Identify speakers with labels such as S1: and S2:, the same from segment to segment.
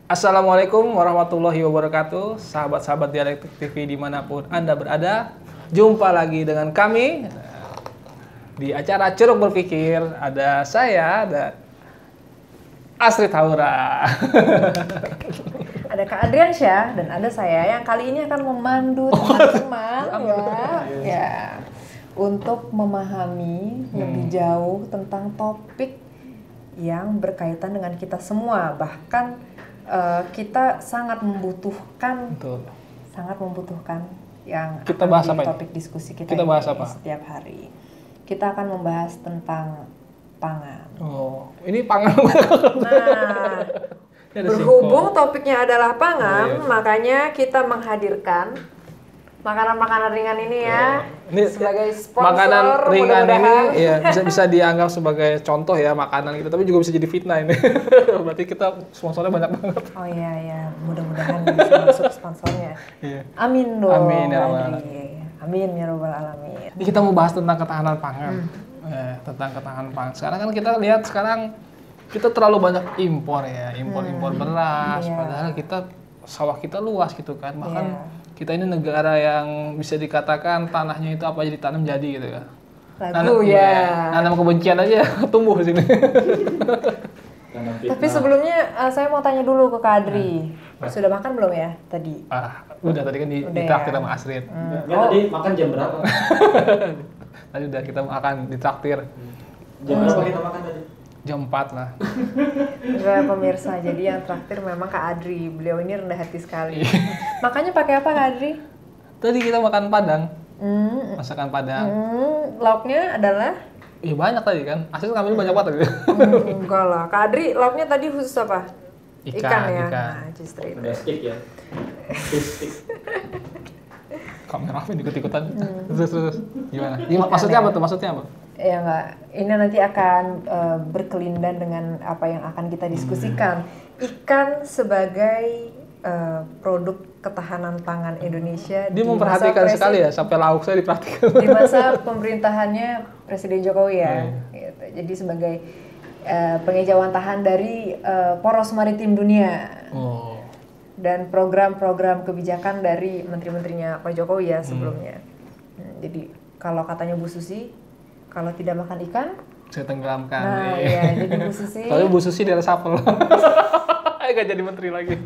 S1: Assalamualaikum warahmatullahi wabarakatuh, sahabat-sahabat Dialektik TV dimanapun Anda berada. Jumpa lagi dengan kami di acara Ceruk Berpikir. Ada saya, ada Astrid Haura.
S2: Ada Kak Adriansyah dan ada saya yang kali ini akan memandu teman-teman untuk memahami lebih jauh tentang topik yang berkaitan dengan kita semua. Bahkan kita sangat membutuhkan yang
S1: kita
S2: akan
S1: bahas
S2: menjadi
S1: apa
S2: topik diskusi kita
S1: bahas
S2: ini
S1: apa?
S2: Setiap hari. Kita akan membahas tentang pangan.
S1: Oh, ini pangan.
S2: Nah, berhubung topiknya adalah pangan, makanya kita menghadirkan makanan-makanan ringan ini ya.
S1: Ini
S2: sebagai sponsor.
S1: Makanan ringan ini ya
S2: mudah-mudahan.
S1: bisa dianggap sebagai contoh ya makanan gitu, tapi juga bisa jadi fitnah ini. Berarti kita sponsornya banyak banget.
S2: Oh iya, mudah-mudahan bisa masuk sponsornya.
S1: Iya.
S2: Amin dong.
S1: Amin ya rabbal alamin.
S2: Amin ya rabbal alamin.
S1: Jadi kita mau bahas tentang ketahanan pangan. Tentang ketahanan pangan. Sekarang kan kita lihat kita terlalu banyak impor beras.
S2: Iya.
S1: Padahal sawah kita luas gitu kan. Bahkan kita ini negara yang bisa dikatakan tanahnya itu apa aja ditanam jadi gitu ya. Nanam kebencian aja tumbuh di sini.
S2: Tapi sebelumnya saya mau tanya dulu ke Kak Adri. Sudah makan belum ya tadi?
S1: Udah tadi kan ditraktir sama Astrid.
S3: Tadi makan jam berapa?
S1: Tadi udah kita makan ditraktir.
S3: Jam berapa kita makan tadi?
S1: Jam 4 lah.
S2: Enggak pemirsa, jadi yang traktir memang Kak Adri. Beliau ini rendah hati sekali. Makanya pakai apa Kak Adri?
S1: Tadi kita makan Padang. Masakan Padang.
S2: Lauknya adalah?
S1: Iya banyak tadi kan. Astrid ngambil banyak banget tadi.
S2: Enggak lah. Kak Adri lauknya tadi khusus apa? Ikan ya.
S1: Ikan.
S2: Nah, justru itu.
S3: Udah stick ya. Stick.
S1: Kamera apa ikut-ikutan. Terus. Gimana? Maksudnya apa tuh? Maksudnya apa?
S2: Ya enggak, ini nanti akan berkelindan dengan apa yang akan kita diskusikan. Ikan sebagai produk ketahanan pangan Indonesia.
S1: Dia memperhatikan sekali ya, sampai lauk saya diperhatikan.
S2: Di masa pemerintahannya Presiden Jokowi ya. Gitu. Jadi sebagai pengejauhan tahan dari poros maritim dunia. Dan program-program kebijakan dari menteri-menterinya Pak Jokowi ya sebelumnya. Jadi kalau katanya Bu Susi, kalau tidak makan ikan,
S1: saya tenggelamkan.
S2: Nah, iya, jadi Bu Susi.
S1: Tapi Bu Susi dia reshuffle. Gak jadi menteri lagi.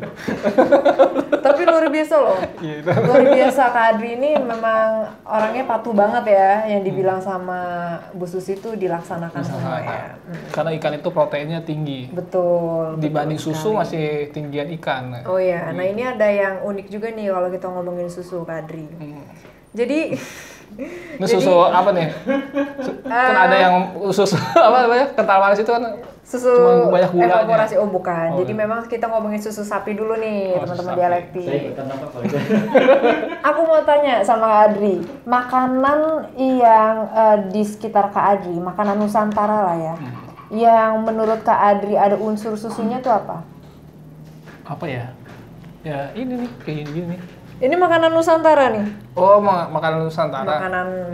S2: Tapi luar biasa loh.
S1: Iya,
S2: luar biasa Kak Adri ini memang orangnya patuh banget ya. Yang dibilang sama Bu Susi itu dilaksanakan semua ya.
S1: Karena ikan itu proteinnya tinggi.
S2: Betul.
S1: Dibanding
S2: betul
S1: susu
S2: sekali.
S1: masih tinggian ikan.
S2: Oh iya, nah ini ada yang unik juga nih kalau kita ngomongin susu Kak Adri. Jadi
S1: ini susu apa nih? Kan ada yang susu apa namanya? Kental manis itu kan
S2: susu
S1: cuma banyak gulanya.
S2: evaporasi. Oh bukan. Jadi memang kita ngomongin susu sapi dulu nih, teman-teman dialektik.
S3: Saya ikutan apa kalau itu?
S2: Aku mau tanya sama Kak Adri, makanan yang di sekitar Kak Adri, makanan Nusantara lah ya, yang menurut Kak Adri ada unsur susunya tuh apa?
S1: Apa ya? Ya ini nih, kayak gini nih.
S2: Ini makanan Nusantara nih.
S1: Oh, makanan Nusantara.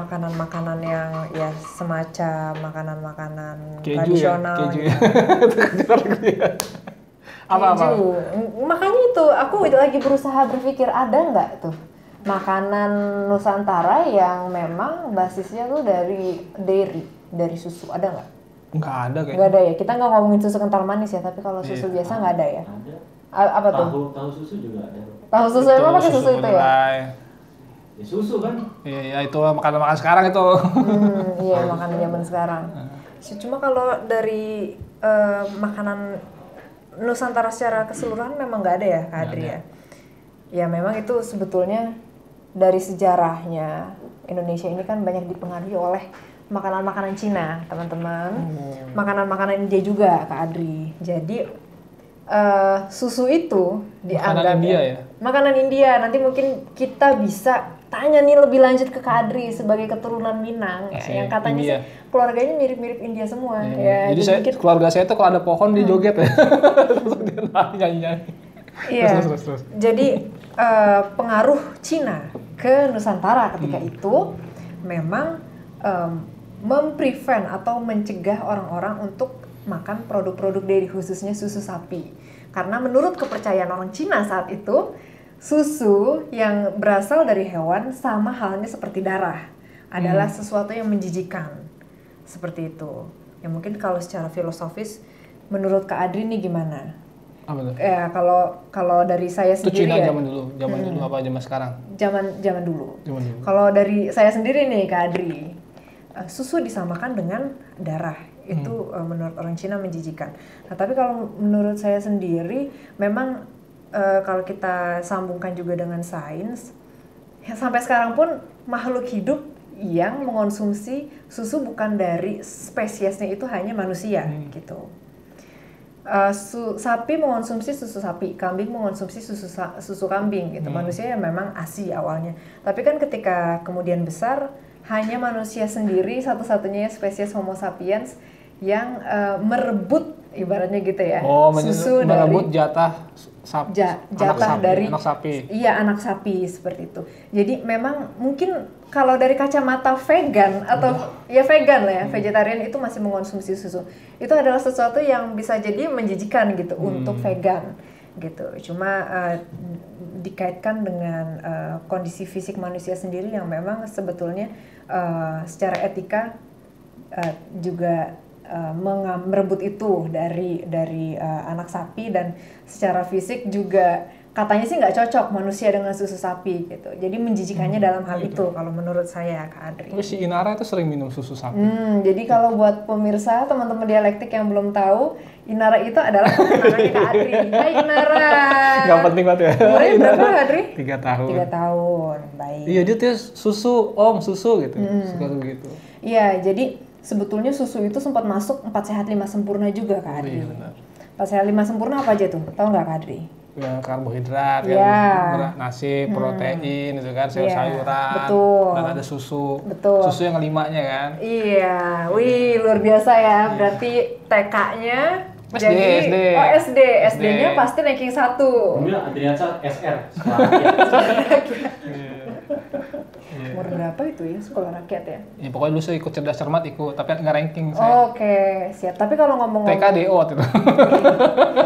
S2: Makanan yang ya semacam makanan-makanan
S1: Keju
S2: tradisional.
S1: Ya? Keju ya? Apa?
S2: Makanya itu aku lagi berusaha berpikir ada nggak tuh makanan Nusantara yang memang basisnya tuh dari susu, ada nggak?
S1: Nggak ada kayaknya.
S2: Nggak ada ya. Kita nggak ngomongin susu kental manis ya, tapi kalau susu biasa nggak ada ya.
S3: Ada.
S2: Apa tuh?
S3: Tahu susu juga ada.
S2: Tahu susu emang pakai susu itu ya?
S3: Ya susu kan?
S1: Iya, itu makanan sekarang itu.
S2: Iya, makanan zaman sekarang. Cuma kalau dari makanan Nusantara secara keseluruhan memang nggak ada ya, Kak Adri ya? Ya memang itu sebetulnya dari sejarahnya Indonesia ini kan banyak dipengaruhi oleh makanan-makanan Cina, teman-teman. Makanan-makanan India juga, Kak Adri. Jadi susu itu dianggap
S1: makanan India ya?
S2: Makanan India. Nanti mungkin kita bisa tanya nih lebih lanjut ke Kak Adri sebagai keturunan Minang ya, yang katanya sih keluarganya mirip-mirip India semua ya.
S1: Jadi keluarga saya tuh kalau ada pohon dia joget ya. Dia nyanyi-nyanyi.
S2: Iya. Terus. Jadi pengaruh Cina ke Nusantara ketika itu memang memprevent atau mencegah orang-orang untuk makan produk-produk dairy, khususnya susu sapi. Karena menurut kepercayaan orang Cina saat itu, susu yang berasal dari hewan sama halnya seperti darah, adalah sesuatu yang menjijikan. Seperti itu. Ya mungkin kalau secara filosofis, menurut Kak Adri nih gimana?
S1: Apa tuh?
S2: Ya kalau dari saya
S1: Itu
S2: sendiri
S1: Cina
S2: ya.
S1: zaman dulu apa zaman sekarang?
S2: Zaman dulu.
S1: Zaman dulu.
S2: Kalau dari saya sendiri nih Kak Adri, susu disamakan dengan darah. Itu menurut orang Cina menjijikan. Nah, tapi kalau menurut saya sendiri, memang kalau kita sambungkan juga dengan sains, ya sampai sekarang pun makhluk hidup yang mengonsumsi susu bukan dari spesiesnya itu hanya manusia gitu. Sapi mengonsumsi susu sapi, kambing mengonsumsi susu kambing gitu. Manusia yang memang ASI awalnya. Tapi kan ketika kemudian besar, hanya manusia sendiri satu-satunya spesies Homo sapiens yang merebut ibaratnya gitu ya.
S1: Susu merebut jatah
S2: jatah dari
S1: anak sapi.
S2: Iya, anak sapi seperti itu. Jadi memang mungkin kalau dari kacamata vegan atau ya vegan lah ya, vegetarian itu masih mengonsumsi susu. Itu adalah sesuatu yang bisa jadi menjijikan gitu untuk vegan gitu. Cuma dikaitkan dengan kondisi fisik manusia sendiri yang memang sebetulnya secara etika juga merebut itu dari anak sapi, dan secara fisik juga katanya sih nggak cocok manusia dengan susu sapi gitu. Jadi menjijikannya dalam hal itu kalau menurut saya, Kak Adri.
S1: Terus si Inara itu sering minum susu sapi.
S2: Jadi kalau buat pemirsa, teman-teman dialektik yang belum tahu, Inara itu adalah keponakannya Kak Adri. Hai Inara.
S1: Gak penting banget ya.
S2: Umurnya berapa Kak Adri?
S1: 3 tahun.
S2: 3 tahun, baik.
S1: Iya, dia susu, susu gitu. Suka begitu.
S2: Iya, jadi sebetulnya susu itu sempat masuk 4 sehat 5 sempurna juga Kak Adri.
S1: Iya, benar.
S2: 4 sehat 5 sempurna apa aja tuh? Tahu nggak Kak Adri?
S1: Ya, karbohidrat,
S2: Iya.
S1: nasi, protein, itu kan, sayur-sayuran,
S2: betul.
S1: dan ada susu.
S2: Betul.
S1: Susu yang kelimanya kan.
S2: Iya, wih luar biasa ya. Berarti TK-nya
S1: SD,
S2: jadi
S1: SD.
S2: Oh SD, SD-nya pasti ranking 1.
S3: Bilang Adriansa SR.
S2: Umur berapa itu ya sekolah rakyat ya?
S1: Ya, pokoknya dulu saya ikut cerdas cermat ikut, tapi nggak ranking saya.
S2: Oke, siap. Tapi kalau ngomong-ngomong
S1: TKDO waktu itu.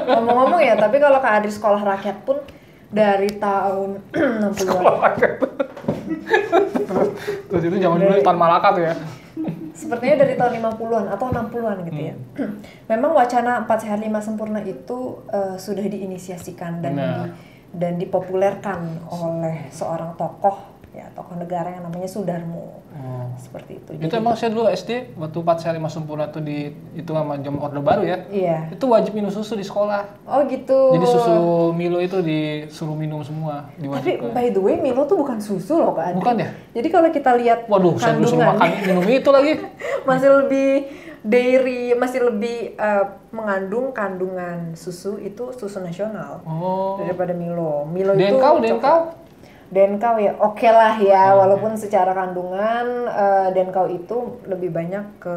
S2: ngomong-ngomong ya, tapi kalau Kak Adri sekolah rakyat pun dari tahun 60-an.
S1: Terus itu zaman dulu Tan Malaka tuh ya.
S2: Sepertinya dari tahun 50-an atau 60-an gitu ya. Memang wacana 4 sehat 5 sempurna itu sudah diinisiasikan dan dipopulerkan oleh seorang tokoh negara yang namanya Sudarmo. Seperti itu.
S1: Itu emang saya dulu SD waktu 4 sehat 5 sempurna tuh itu sama jam Orde Baru ya.
S2: Iya.
S1: Itu wajib minum susu di sekolah.
S2: Oh gitu.
S1: Jadi susu Milo itu disuruh minum semua,
S2: Tapi
S1: diwajibkan.
S2: by the way Milo tuh bukan susu loh Kak Adri.
S1: Bukan ya?
S2: Jadi kalau kita lihat
S1: Waduh, saya dulu suruh makan minum itu lagi.
S2: masih lebih dairy, masih lebih mengandung kandungan susu itu susu nasional daripada Milo. Milo itu Denkau ya, oke lah ya, walaupun secara kandungan Denkau itu lebih banyak ke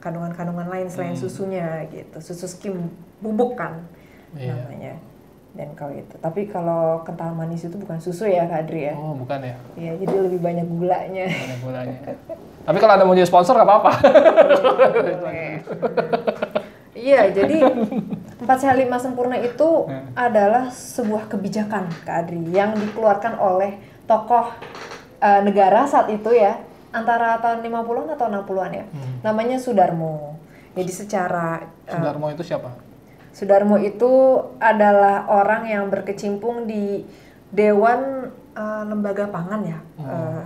S2: kandungan-kandungan lain selain susunya gitu. Susu skim bubuk kan namanya Denkau itu. Tapi kalau kental manis itu bukan susu ya Kak Adri ya?
S1: Oh, bukan ya?
S2: Iya, jadi lebih banyak gulanya.
S1: Banyak gulanya. Tapi kalau ada mau jadi sponsor nggak apa-apa.
S2: Iya, jadi 4 sehat 5 sempurna itu adalah sebuah kebijakan Kak Adri yang dikeluarkan oleh tokoh negara saat itu ya, antara tahun 50-an atau 60-an ya. Namanya Sudarmo. Jadi secara
S1: Sudarmo itu siapa?
S2: Sudarmo itu adalah orang yang berkecimpung di Dewan Lembaga Pangan ya.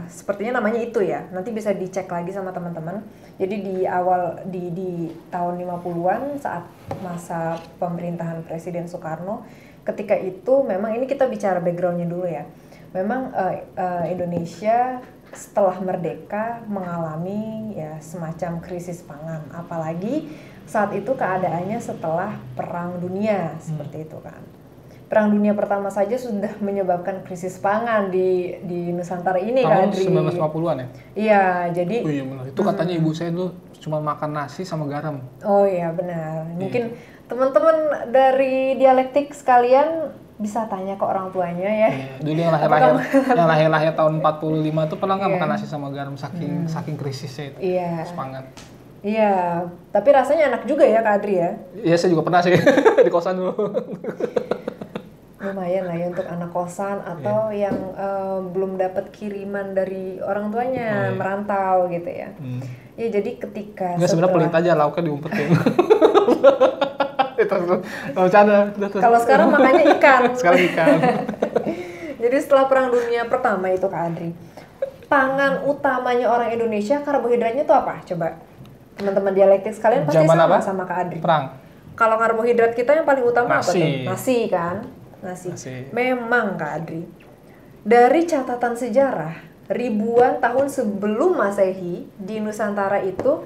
S2: Sepertinya namanya itu ya. Nanti bisa dicek lagi sama teman-teman. Jadi di tahun 50-an saat masa pemerintahan Presiden Soekarno, ketika itu memang ini kita bicara backgroundnya dulu ya. Memang Indonesia setelah merdeka mengalami ya semacam krisis pangan, apalagi saat itu keadaannya setelah Perang Dunia seperti itu kan. Perang Dunia Pertama saja sudah menyebabkan krisis pangan di Nusantara ini Kak Adri.
S1: Tahun 1950-an ya?
S2: Iya, jadi
S1: Oh iya benar. Itu katanya ibu saya dulu cuma makan nasi sama garam.
S2: Oh iya benar. Mungkin teman-teman dari dialektik sekalian bisa tanya ke orang tuanya ya.
S1: Iya. Dulu yang lahir tahun 45 itu pernah nggak makan nasi sama garam saking krisisnya itu.
S2: Iya.
S1: Pangan.
S2: Iya, tapi rasanya enak juga ya Kak Adri ya.
S1: Iya, saya juga pernah sih di kosan dulu.
S2: Lumayan lah ya untuk anak kosan atau yang belum dapat kiriman dari orang tuanya, merantau gitu ya. Ya jadi ketika
S1: Nggak, sebenarnya pelit aja, lauknya diumpetin. Bercanda.
S2: Kalau sekarang makannya ikan.
S1: Sekarang ikan.
S2: Jadi setelah Perang Dunia Pertama itu Kak Adri, pangan utamanya orang Indonesia karbohidratnya itu apa? Coba teman-teman dialektik sekalian pasti
S1: Zaman
S2: sama
S1: apa?
S2: sama Kak Adri.
S1: Perang.
S2: Kalau karbohidrat kita yang paling utama apa
S1: Nasi.
S2: tuh? Nasi kan? Nasi.
S1: Nasi.
S2: Memang Kak Adri. Dari catatan sejarah, ribuan tahun sebelum Masehi di Nusantara itu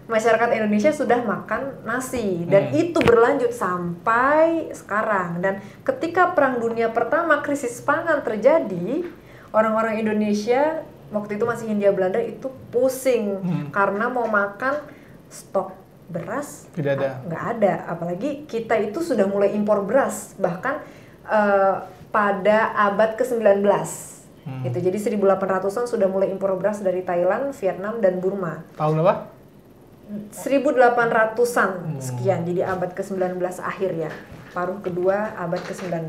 S2: masyarakat Indonesia sudah makan nasi dan itu berlanjut sampai sekarang. Dan ketika Perang Dunia Pertama krisis pangan terjadi, orang-orang Indonesia waktu itu masih Hindia Belanda itu pusing karena mau makan stok beras
S1: Tidak ada.
S2: nggak ada. Apalagi kita itu sudah mulai impor beras bahkan pada abad ke-19 gitu. Jadi 1800-an sudah mulai impor beras dari Thailand, Vietnam dan Burma.
S1: Tahun berapa?
S2: 1800-an sekian, jadi abad ke-19 akhir ya, paruh kedua abad ke-19.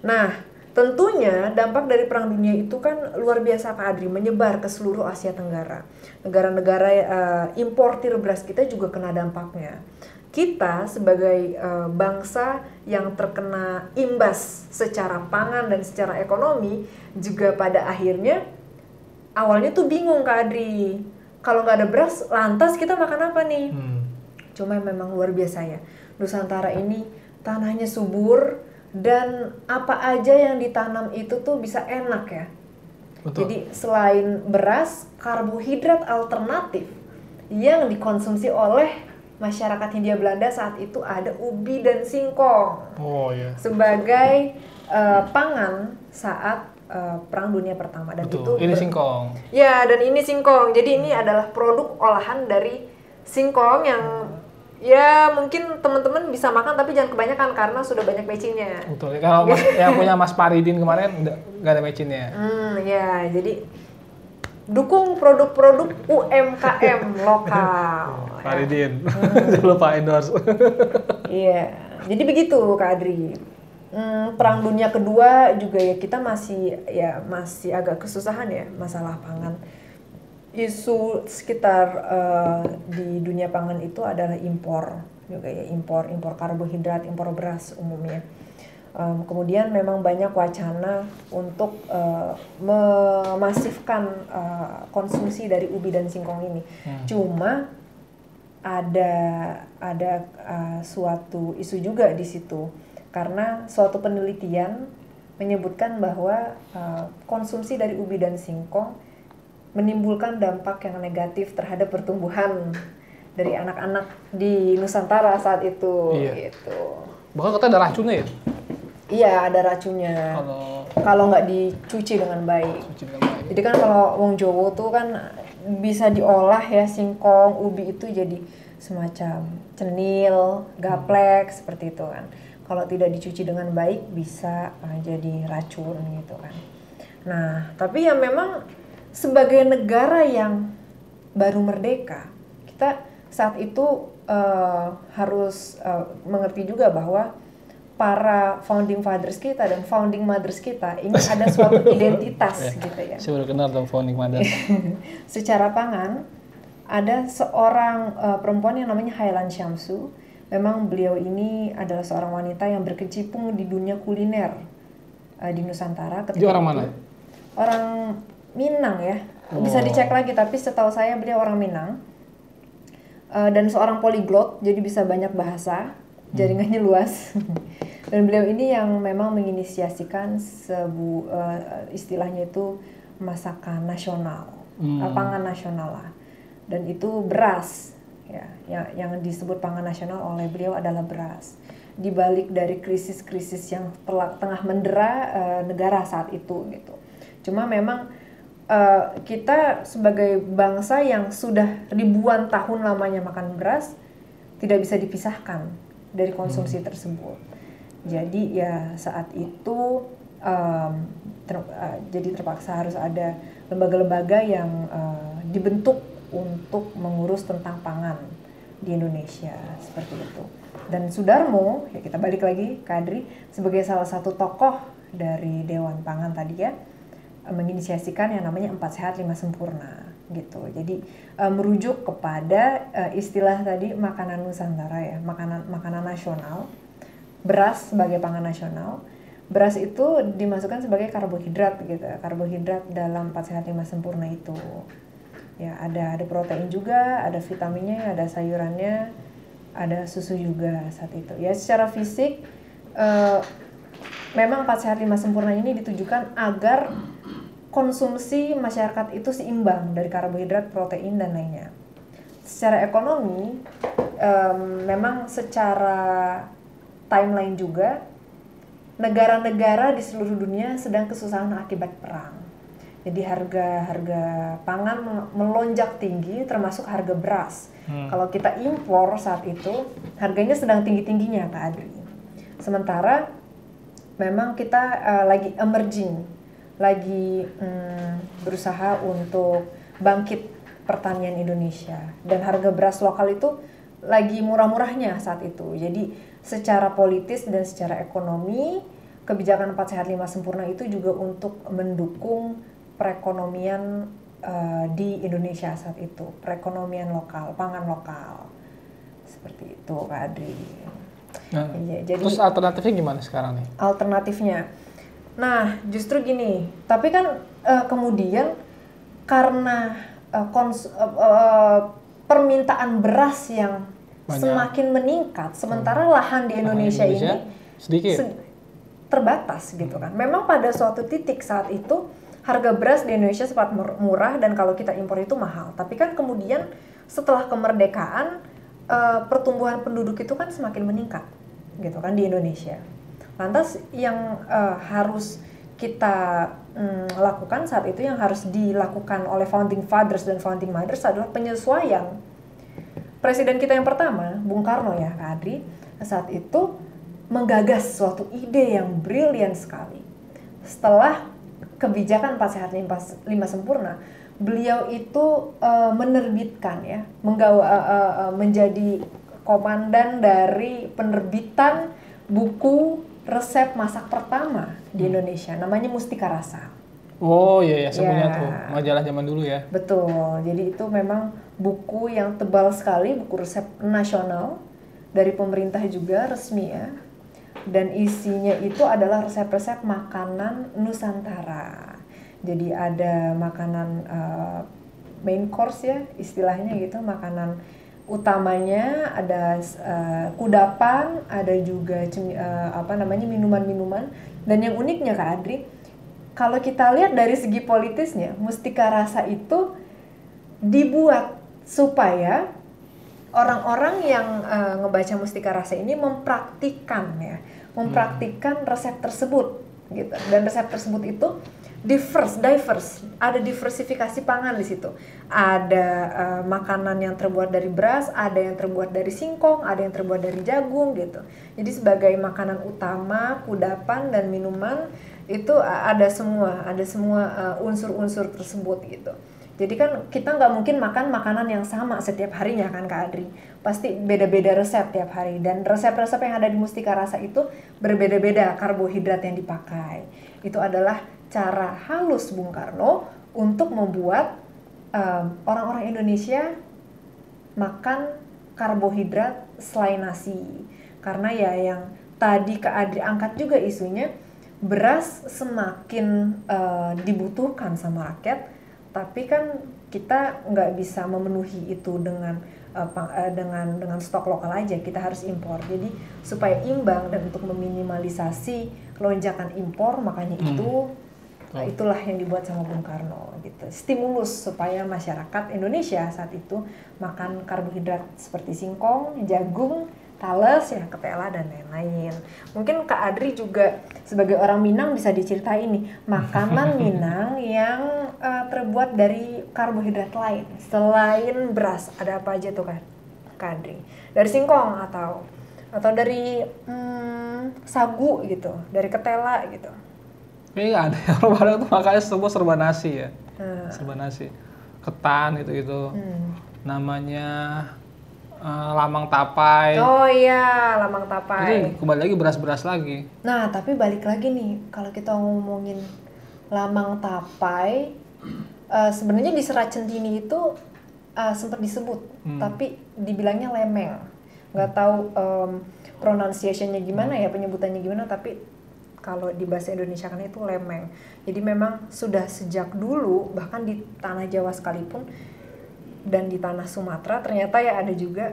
S2: Nah, tentunya dampak dari Perang Dunia itu kan luar biasa Kak Adri, menyebar ke seluruh Asia Tenggara. Negara-negara importir beras kita juga kena dampaknya. Kita sebagai bangsa yang terkena imbas secara pangan dan secara ekonomi juga pada akhirnya awalnya tuh bingung Kak Adri. Kalau nggak ada beras, lantas kita makan apa nih? Cuma memang luar biasa ya. Nusantara ini tanahnya subur dan apa aja yang ditanam itu tuh bisa enak ya.
S1: Betul.
S2: Jadi selain beras, karbohidrat alternatif yang dikonsumsi oleh masyarakat Hindia Belanda saat itu ada ubi dan singkong.
S1: Oh iya.
S2: Sebagai pangan saat Perang Dunia Pertama dan
S1: Betul.
S2: itu
S1: Ini singkong.
S2: ya, dan ini singkong. Jadi ini adalah produk olahan dari singkong yang ya mungkin teman-teman bisa makan tapi jangan kebanyakan karena sudah banyak mecinnya.
S1: Betul. Kalau yang punya Mas Paridin kemarin nggak ada mecinnya.
S2: Ya, jadi dukung produk-produk UMKM lokal.
S1: Paridin. Jangan lupa endorse.
S2: Iya. Jadi begitu Kak Adri. Perang Dunia Kedua juga ya kita masih agak kesusahan ya masalah pangan. Isu sekitar di dunia pangan itu adalah impor juga ya, impor karbohidrat, impor beras umumnya. Kemudian memang banyak wacana untuk memasifkan konsumsi dari ubi dan singkong ini. Cuma ada suatu isu juga di situ. Karena suatu penelitian menyebutkan bahwa konsumsi dari ubi dan singkong menimbulkan dampak yang negatif terhadap pertumbuhan dari anak-anak di Nusantara saat itu.
S1: Iya.
S2: Gitu.
S1: Bahkan katanya ada racunnya ya?
S2: Iya, ada racunnya. Kalau nggak dicuci dengan baik. Jadi kan kalau wong Jowo tuh kan bisa diolah ya singkong, ubi itu jadi semacam cenil, gaplek seperti itu kan. Kalau tidak dicuci dengan baik bisa jadi racun gitu kan. Nah, tapi ya memang sebagai negara yang baru merdeka, kita saat itu harus mengerti juga bahwa para founding fathers kita dan founding mothers kita ini ada suatu identitas gitu ya.
S1: Saya baru kenal dong founding mother.
S2: Secara pangan, ada seorang perempuan yang namanya Hailan Syamsu. Memang beliau ini adalah seorang wanita yang berkecimpung di dunia kuliner di Nusantara.
S1: Dia orang mana?
S2: Orang Minang ya. Bisa dicek lagi, tapi setahu saya beliau orang Minang. Dan seorang poliglot, jadi bisa banyak bahasa, jaringannya luas. Dan beliau ini yang memang menginisiasikan istilahnya itu masakan nasional, pangan nasional lah. Dan itu beras. Ya, yang disebut pangan nasional oleh beliau adalah beras. Di balik dari krisis-krisis yang tengah mendera negara saat itu gitu. Cuma memang kita sebagai bangsa yang sudah ribuan tahun lamanya makan beras tidak bisa dipisahkan dari konsumsi tersebut. Jadi ya saat itu jadi terpaksa harus ada lembaga-lembaga yang dibentuk untuk mengurus tentang pangan di Indonesia seperti itu. Dan Soedarmo, ya kita balik lagi ke Adri, sebagai salah satu tokoh dari Dewan Pangan tadi ya, menginisiasikan yang namanya 4 Sehat 5 Sempurna gitu. Jadi merujuk kepada istilah tadi makanan Nusantara ya, makanan nasional, beras sebagai pangan nasional. Beras itu dimasukkan sebagai karbohidrat gitu, karbohidrat dalam 4 Sehat 5 Sempurna itu. Ya, ada protein juga, ada vitaminnya, ada sayurannya, ada susu juga saat itu. Ya, secara fisik memang 4 Sehat 5 Sempurna ini ditujukan agar konsumsi masyarakat itu seimbang dari karbohidrat, protein, dan lainnya. Secara ekonomi, memang secara timeline juga, negara-negara di seluruh dunia sedang kesusahan akibat perang. Jadi harga pangan melonjak tinggi, termasuk harga beras. Kalau kita impor saat itu, harganya sedang tinggi-tingginya, Kak Adri. Sementara memang kita lagi emerging, lagi berusaha untuk bangkit pertanian Indonesia. Dan harga beras lokal itu lagi murah-murahnya saat itu. Jadi secara politis dan secara ekonomi, kebijakan 4 Sehat 5 Sempurna itu juga untuk mendukung perekonomian di Indonesia saat itu, perekonomian lokal, pangan lokal, seperti itu, Kak Adri.
S1: Nah,
S2: ya, jadi
S1: terus alternatifnya gimana sekarang nih?
S2: Alternatifnya, nah justru gini, tapi kan kemudian karena permintaan beras yang
S1: banyak,
S2: semakin meningkat, sementara lahan di Indonesia ini
S1: sedikit,
S2: terbatas gitu kan. Memang pada suatu titik saat itu harga beras di Indonesia sempat murah dan kalau kita impor itu mahal. Tapi kan kemudian setelah kemerdekaan pertumbuhan penduduk itu kan semakin meningkat gitu kan di Indonesia. Lantas yang harus kita lakukan saat itu, yang harus dilakukan oleh founding fathers dan founding mothers adalah penyesuaian. Presiden kita yang pertama, Bung Karno ya, Kak Adri, saat itu menggagas suatu ide yang brilian sekali. Setelah kebijakan 4 Sehat 5 Sempurna, beliau itu menerbitkan ya, menjadi komandan dari penerbitan buku resep masak pertama di Indonesia, namanya Mustika Rasa.
S1: Oh iya, sebenarnya tuh majalah zaman dulu ya.
S2: Betul, jadi itu memang buku yang tebal sekali, buku resep nasional dari pemerintah juga resmi ya. Dan isinya itu adalah resep-resep makanan Nusantara. Jadi ada makanan main course ya, istilahnya gitu, makanan utamanya, ada kudapan, ada juga minuman-minuman. Dan yang uniknya, Kak Adri, kalau kita lihat dari segi politisnya, Mustika Rasa itu dibuat supaya orang-orang yang ngebaca Mustika Rasa ini mempraktikkan resep tersebut gitu. Dan resep tersebut itu diverse, ada diversifikasi pangan di situ. Ada makanan yang terbuat dari beras, ada yang terbuat dari singkong, ada yang terbuat dari jagung gitu. Jadi sebagai makanan utama, kudapan dan minuman itu ada semua unsur-unsur tersebut gitu. Jadi kan kita nggak mungkin makan makanan yang sama setiap harinya kan, Kak Adri. Pasti beda-beda resep tiap hari. Dan resep-resep yang ada di Mustika Rasa itu berbeda-beda karbohidrat yang dipakai. Itu adalah cara halus Bung Karno untuk membuat orang-orang Indonesia makan karbohidrat selain nasi. Karena ya yang tadi Kak Adri angkat juga isunya, beras semakin dibutuhkan sama rakyat, tapi kan kita nggak bisa memenuhi itu dengan stok lokal aja, kita harus impor. Jadi supaya imbang dan untuk meminimalisasi lonjakan impor, makanya itulah yang dibuat sama Bung Karno gitu. Stimulus supaya masyarakat Indonesia saat itu makan karbohidrat seperti singkong, jagung, tales, ya ketela dan lain-lain. Mungkin Kak Adri juga sebagai orang Minang bisa diceritain nih makanan Minang yang terbuat dari karbohidrat lain selain beras. Ada apa aja tuh Kak Adri? Dari singkong atau dari sagu gitu, dari ketela gitu.
S1: Kayaknya nggak ada. Orang Padang tuh makanya semua serba nasi ya. Serba nasi. ketan gitu. Namanya lamang tapai.
S2: Oh iya, lamang tapai.
S1: Itu kembali lagi beras-beras lagi.
S2: Nah, tapi balik lagi nih, kalau kita ngomongin lamang tapai, sebenarnya di Serat Centini itu sempat disebut, tapi dibilangnya lemeng. Nggak tahu pronunciation-nya gimana ya, penyebutannya gimana, tapi kalau di bahasa Indonesia kan itu lemeng. Jadi memang sudah sejak dulu, bahkan di tanah Jawa sekalipun, dan di tanah Sumatera ternyata ya ada juga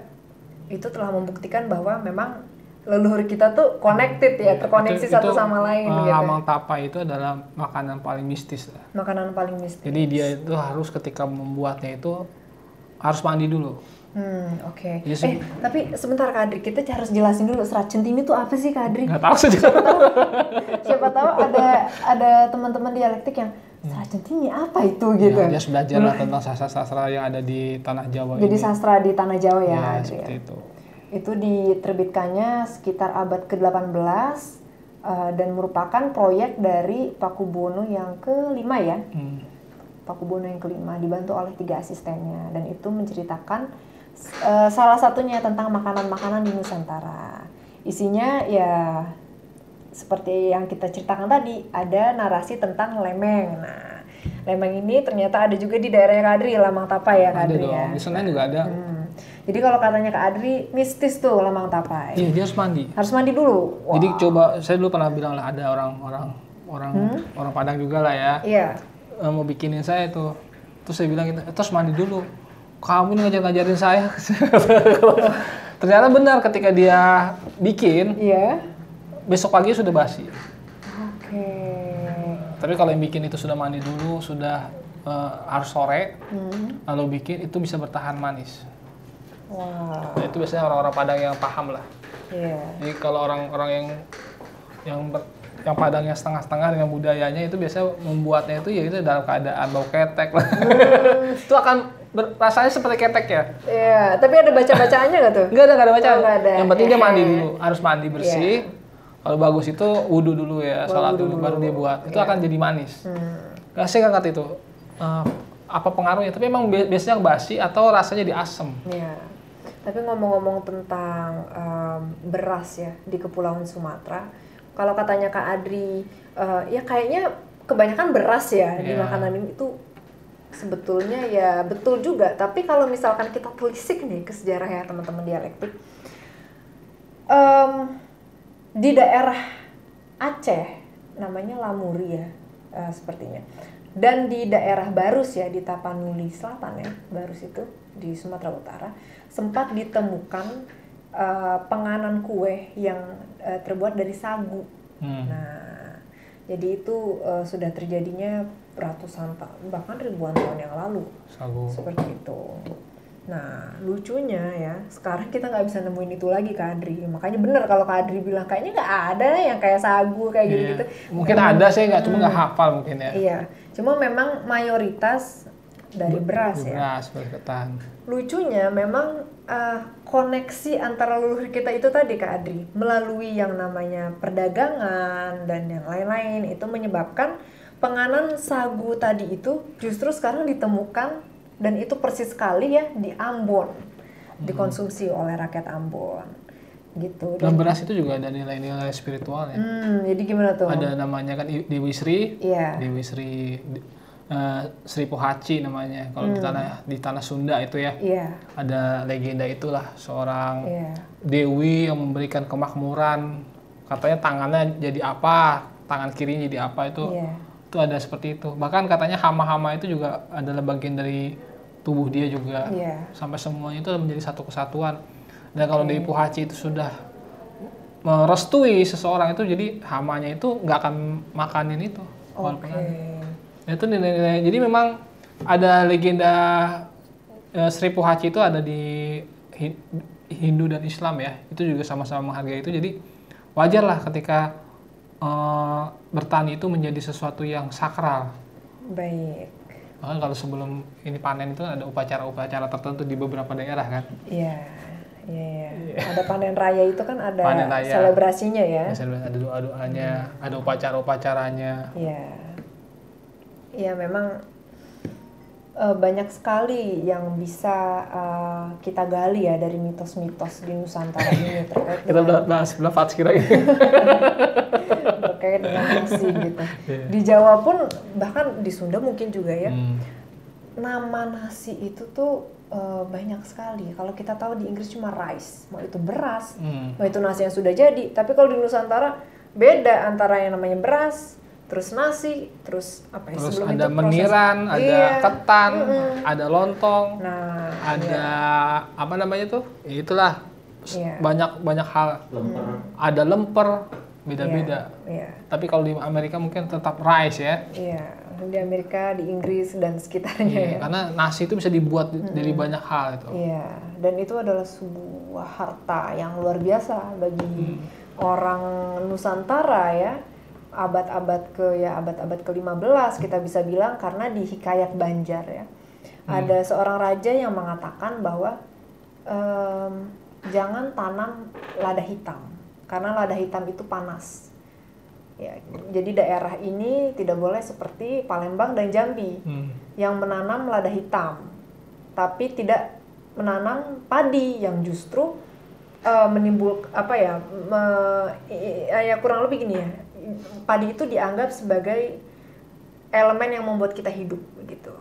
S2: itu telah membuktikan bahwa memang leluhur kita tuh connected ya, terkoneksi satu sama lain gitu.
S1: Lamang tapai itu adalah makanan paling mistis.
S2: Makanan paling mistis.
S1: Jadi dia itu harus ketika membuatnya itu harus mandi dulu.
S2: Oke.
S1: Yes.
S2: Tapi sebentar Kak Adri, kita harus jelasin dulu Serat Centini itu apa sih Kak Adri?
S1: Nggak tahu sih.
S2: Siapa tahu ada teman-teman dialektik yang Serat Centini apa itu gitu.
S1: Ya, dia sudah belajar lah tentang sastra-sastra yang ada di tanah Jawa.
S2: Jadi
S1: ini.
S2: sastra di tanah Jawa ya,
S1: Ya,
S2: Adri.
S1: seperti itu.
S2: Itu diterbitkannya sekitar abad ke-18 dan merupakan proyek dari Pakubuwono yang kelima ya. Pakubuwono yang kelima dibantu oleh 3 asistennya, dan itu menceritakan salah satunya tentang makanan-makanan di Nusantara. Isinya ya seperti yang kita ceritakan tadi, ada narasi tentang lemeng. Nah, lemeng ini ternyata ada juga di daerahnya Kak Adri, Lamang Tapai ya Kak
S1: Ada
S2: Adri
S1: dong,
S2: ya.
S1: di Senen juga ada.
S2: Jadi kalau katanya Kak Adri, mistis tuh Lamang Tapai.
S1: Iya, dia harus mandi.
S2: Harus mandi dulu. Wah.
S1: Jadi coba, saya dulu pernah bilang lah, ada orang Padang juga lah ya.
S2: Iya.
S1: Mau bikinin saya tuh. Terus saya bilang, terus mandi dulu. Kamu ini ngajarin saya. Ternyata benar, ketika dia bikin,
S2: Iya.
S1: besok pagi sudah basi.
S2: Oke.
S1: Tapi kalau yang bikin itu sudah mandi dulu, sudah harus sore, lalu bikin, itu bisa bertahan manis.
S2: Wah.
S1: Nah, itu biasanya orang-orang Padang yang paham lah.
S2: Iya.
S1: Jadi kalau orang-orang yang Padangnya setengah-setengah dengan budayanya, itu biasanya membuatnya itu ya itu dalam keadaan bau ketek lah. Itu akan rasanya seperti ketek ya.
S2: Iya, tapi ada baca-bacaannya nggak tuh?
S1: Nggak ada bacaan.
S2: Nggak ada.
S1: Yang penting dia mandi dulu, harus mandi bersih.
S2: Iya.
S1: Kalau bagus itu wudhu dulu ya, sholat dulu baru dia buat. Itu akan jadi manis. Nggak sih nggak itu. Apa pengaruhnya? Tapi emang biasanya basi atau rasanya di asem.
S2: Iya. Tapi ngomong-ngomong tentang beras ya di Kepulauan Sumatera, kalau katanya Kak Adri, ya kayaknya kebanyakan beras ya di makanan ini itu sebetulnya ya betul juga. Tapi kalau misalkan kita telisik nih ke sejarah ya teman-teman dialektik, di daerah Aceh namanya Lamuri ya sepertinya, dan di daerah Barus ya di Tapanuli Selatan ya, Barus itu di Sumatera Utara, sempat ditemukan penganan kue yang terbuat dari sagu. Nah, jadi itu sudah terjadinya ratusan bahkan ribuan tahun yang lalu.
S1: Sagu.
S2: Seperti itu. Nah, lucunya ya, sekarang kita nggak bisa nemuin itu lagi Kak Adri. Makanya bener kalau Kak Adri bilang kayaknya nggak ada yang kayak sagu kayak gitu-gitu.
S1: Mungkin ada sih, cuma nggak hafal mungkin ya.
S2: Iya, cuma memang mayoritas dari beras ya.
S1: Beras, ketan.
S2: Lucunya memang koneksi antara leluhur kita itu tadi Kak Adri, melalui yang namanya perdagangan dan yang lain-lain, itu menyebabkan penganan sagu tadi itu justru sekarang ditemukan, dan itu persis sekali ya di Ambon, dikonsumsi oleh rakyat Ambon gitu.
S1: Dan beras itu juga ada nilai-nilai spiritual ya.
S2: Jadi gimana tuh?
S1: Ada namanya kan Dewi Sri,
S2: Iya.
S1: Dewi Sri, Sri Pohaci namanya. Kalau di tanah Sunda itu ya,
S2: Iya.
S1: ada legenda itulah seorang
S2: Iya.
S1: dewi yang memberikan kemakmuran. Katanya tangannya jadi apa, tangan kirinya jadi apa itu.
S2: Iya.
S1: Itu ada seperti itu. Bahkan katanya hama-hama itu juga adalah bagian dari tubuh dia juga.
S2: Iya.
S1: Sampai semuanya itu menjadi satu kesatuan. Dan kalau Dewi Pohaci itu sudah merestui seseorang itu, jadi hamanya itu nggak akan makanin itu.
S2: Oke.
S1: Nah, itu nilai-nilai. Jadi memang ada legenda Sri Pohaci itu ada di Hindu dan Islam ya. Itu juga sama-sama menghargai itu. Jadi wajar lah ketika bertani itu menjadi sesuatu yang sakral.
S2: Baik.
S1: Bahkan kalau sebelum ini panen itu ada upacara-upacara tertentu di beberapa daerah kan.
S2: Iya. Iya. Ada panen raya itu kan ada
S1: Panen raya.
S2: selebrasinya ya.
S1: Ada doa-doanya, ada upacara-upacaranya.
S2: Iya. Iya memang banyak sekali yang bisa kita gali ya dari mitos-mitos di Nusantara ini terkait
S1: Kita udah bahas belafat kira ini.
S2: terkait dengan nasi gitu. Di Jawa pun bahkan di Sunda mungkin juga ya. Nama nasi itu tuh banyak sekali. Kalau kita tahu di Inggris cuma rice, mau itu beras, mau itu nasi yang sudah jadi. Tapi kalau di Nusantara beda antara yang namanya beras, terus nasi, terus apa ya?
S1: Terus
S2: sebelum
S1: ada
S2: itu
S1: meniran, ada
S2: Iya.
S1: ketan, ada lontong,
S2: Nah,
S1: ada apa namanya tuh? Ya itulah
S2: Iya.
S1: banyak hal.
S3: Lemper.
S1: Ada lemper, beda-beda.
S2: Iya.
S1: Tapi kalau di Amerika mungkin tetap rice ya.
S2: Iya, di Amerika, di Inggris dan sekitarnya ya.
S1: Karena nasi itu bisa dibuat dari banyak hal itu.
S2: Iya, dan itu adalah sebuah harta yang luar biasa bagi orang Nusantara ya. Abad-abad ke-15 kita bisa bilang karena di Hikayat Banjar ya. Ada seorang raja yang mengatakan bahwa jangan tanam lada hitam karena lada hitam itu panas. Ya, jadi daerah ini tidak boleh seperti Palembang dan Jambi yang menanam lada hitam, tapi tidak menanam padi yang justru menimbulkan apa ya, ya kurang lebih gini ya, padi itu dianggap sebagai elemen yang membuat kita hidup begitu.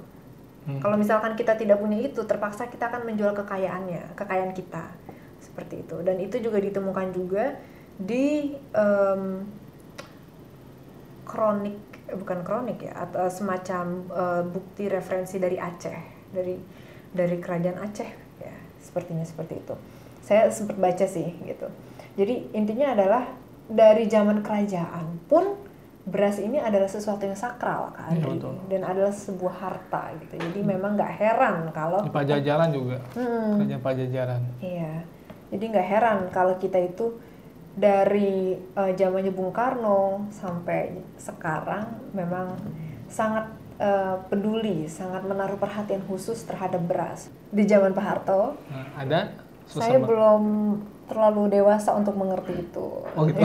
S2: Kalau misalkan kita tidak punya itu, terpaksa kita akan menjual kekayaan kita seperti itu. Dan itu juga ditemukan juga di bukan kronik ya, atau semacam bukti referensi dari Aceh, dari kerajaan Aceh ya, sepertinya seperti itu. Saya sempat baca sih gitu. Jadi intinya adalah dari zaman kerajaan pun beras ini adalah sesuatu yang sakral kan, dan adalah sebuah harta gitu. Jadi memang nggak heran kalau
S1: Di Pajajaran juga, kerajaan Pajajaran.
S2: Iya, jadi nggak heran kalau kita itu dari zamannya Bung Karno sampai sekarang memang sangat peduli, sangat menaruh perhatian khusus terhadap beras. Di zaman Pak Harto,
S1: Ada?
S2: saya belum terlalu dewasa untuk mengerti itu.
S1: Oh gitu.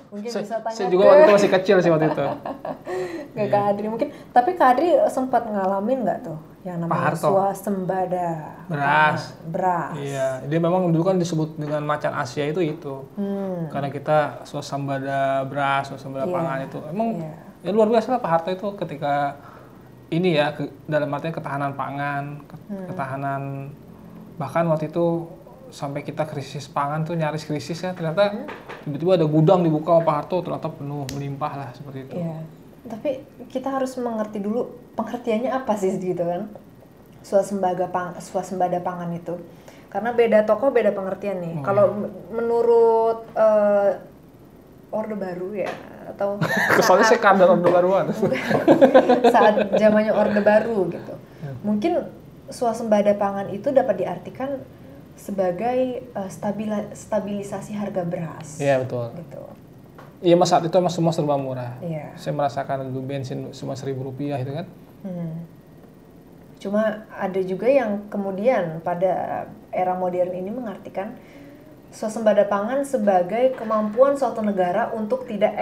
S2: Mungkin bisa tanya
S1: Saya juga waktu itu masih kecil sih waktu itu.
S2: ke Kak Adri mungkin. Tapi Kak Adri sempat ngalamin nggak tuh yang namanya
S1: Harto.
S2: swasembada beras?
S1: Iya, dia memang dulu kan disebut dengan macan Asia itu. Karena kita swasembada beras, swasembada pangan itu. Emang ya luar biasa lah Pak Harto itu ketika ini ya, dalam artian ketahanan pangan, ketahanan, bahkan waktu itu sampai kita krisis pangan tuh, nyaris krisis ya, ternyata tiba-tiba ada gudang dibuka sama Pak Harto, ternyata penuh, melimpah lah seperti itu.
S2: Iya. Tapi kita harus mengerti dulu pengertiannya apa sih gitu kan, swasembada pangan itu. Karena beda tokoh beda pengertian nih. Kalau menurut Orde Baru ya, atau
S1: Kesannya saya kadar Orde Baruan.
S2: saat zamannya Orde Baru gitu. Mungkin swasembada pangan itu dapat diartikan sebagai stabilisasi harga beras.
S1: Iya betul.
S2: Gitu.
S1: Iya mas, saat itu mas semua serba murah.
S2: Iya.
S1: Saya merasakan dulu bensin cuma Rp1.000 itu kan.
S2: Cuma ada juga yang kemudian pada era modern ini mengartikan swasembada pangan sebagai kemampuan suatu negara untuk tidak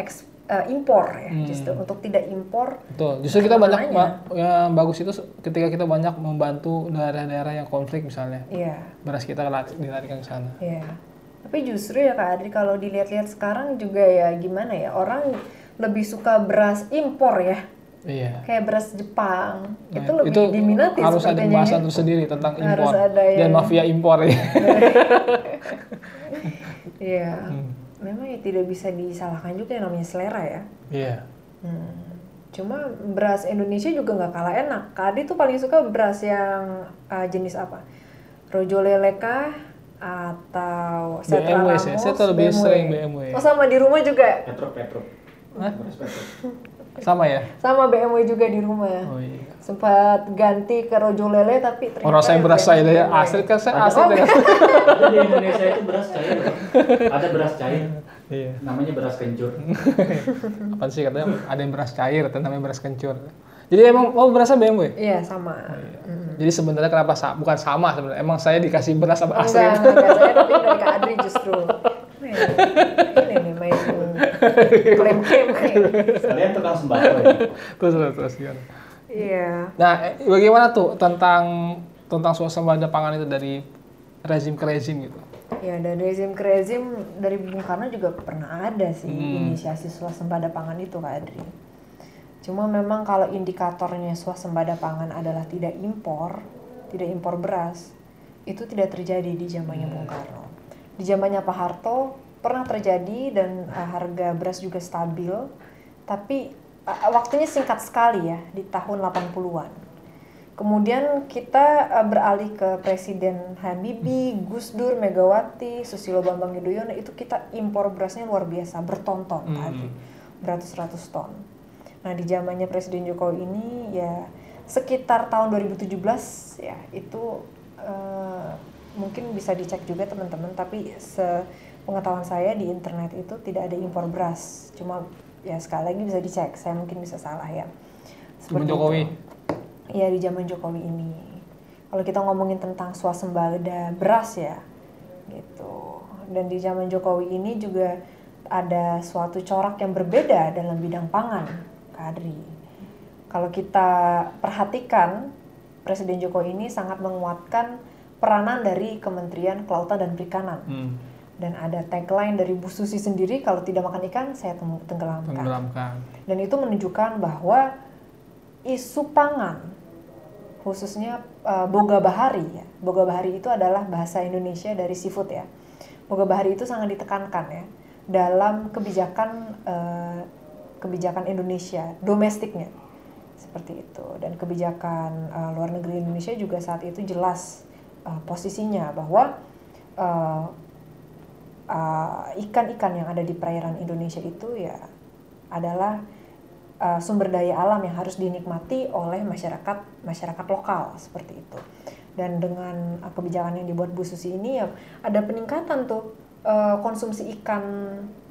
S2: impor ya, justru untuk tidak impor.
S1: Betul. Justru kita banyak
S2: kemananya.
S1: yang bagus itu ketika kita banyak membantu daerah-daerah yang konflik misalnya.
S2: Iya.
S1: Beras kita dilarikan ke sana.
S2: Iya. Tapi justru ya Kak Adri, kalau dilihat-lihat sekarang juga ya gimana ya, orang lebih suka beras impor ya.
S1: Iya.
S2: Kayak beras Jepang.
S1: Nah,
S2: itu lebih diminati
S1: harus ada
S2: sepertinya
S1: pembahasan
S2: ya.
S1: tersendiri tentang
S2: Harus
S1: impor
S2: ada
S1: dan
S2: yang-
S1: mafia impor ya.
S2: Iya. Memang ya tidak bisa disalahkan juga yang namanya selera ya.
S1: Iya.
S2: Cuma beras Indonesia juga nggak kalah enak. Kak Adi tuh paling suka beras yang jenis apa? Rojo Lele kah? Atau Setra
S1: BMW
S2: Ramos?
S1: sih. Saya tuh lebih sering BMW.
S2: Oh sama di rumah juga?
S3: Petruk. Beras petruk.
S1: Sama ya?
S2: Sama BMW juga di rumah.
S1: Oh iya.
S2: Sempat ganti ke Rojo Lele tapi ternyata
S1: Orang saya beras saya ya.
S2: BMW.
S1: Asli kan saya asli dengan.
S3: Ada di Indonesia itu beras cair. Ada beras cair.
S1: Iya.
S3: Namanya beras kencur.
S1: Apaan sih katanya ada yang beras cair, atau namanya beras kencur. Jadi emang berasnya BMW?
S2: Iya sama.
S1: Jadi sebenarnya kenapa bukan sama sebenarnya? Emang saya dikasih beras apa asli?
S2: Enggak saya tapi dari Kak Adri justru. Ini nih main klaim-klaim nih.
S3: Kalian tukang sembako ya?
S1: Terus gimana?
S2: Iya.
S1: Nah, bagaimana tuh tentang swasembada pangan itu dari rezim ke rezim gitu?
S2: Ya, dari rezim ke rezim, dari Bung Karno juga pernah ada sih inisiasi swasembada pangan itu, Kak Adri. Cuma memang kalau indikatornya swasembada pangan adalah tidak impor beras, itu tidak terjadi di zamannya Bung Karno. Di zamannya Pak Harto pernah terjadi dan harga beras juga stabil, tapi waktunya singkat sekali ya, di tahun 80-an. Kemudian kita beralih ke Presiden Habibie, Gus Dur, Megawati, Susilo Bambang Yudhoyono, itu kita impor berasnya luar biasa, berton-ton tadi, beratus-ratus ton. Nah di zamannya Presiden Jokowi ini ya sekitar tahun 2017 ya itu mungkin bisa dicek juga teman-teman, tapi sepengetahuan saya di internet itu tidak ada impor beras, cuma ya sekali lagi bisa dicek, saya mungkin bisa salah ya.
S1: Seperti Jokowi.
S2: Ya di zaman Jokowi ini. Kalau kita ngomongin tentang swasembada beras ya, gitu. Dan di zaman Jokowi ini juga ada suatu corak yang berbeda dalam bidang pangan, Kak Adri. Kalau kita perhatikan, Presiden Jokowi ini sangat menguatkan peranan dari Kementerian Kelautan dan Perikanan. Dan ada tagline dari Bu Susi sendiri, kalau tidak makan ikan, saya tenggelamkan. Dan itu menunjukkan bahwa isu pangan, khususnya boga bahari ya. Boga bahari itu adalah bahasa Indonesia dari seafood ya. Boga bahari itu sangat ditekankan ya dalam kebijakan Indonesia domestiknya. Seperti itu. Dan kebijakan luar negeri Indonesia juga saat itu jelas posisinya bahwa ikan-ikan yang ada di perairan Indonesia itu ya adalah sumber daya alam yang harus dinikmati oleh masyarakat lokal seperti itu. Dan dengan kebijakan yang dibuat Bu Susi ini ya ada peningkatan tuh konsumsi ikan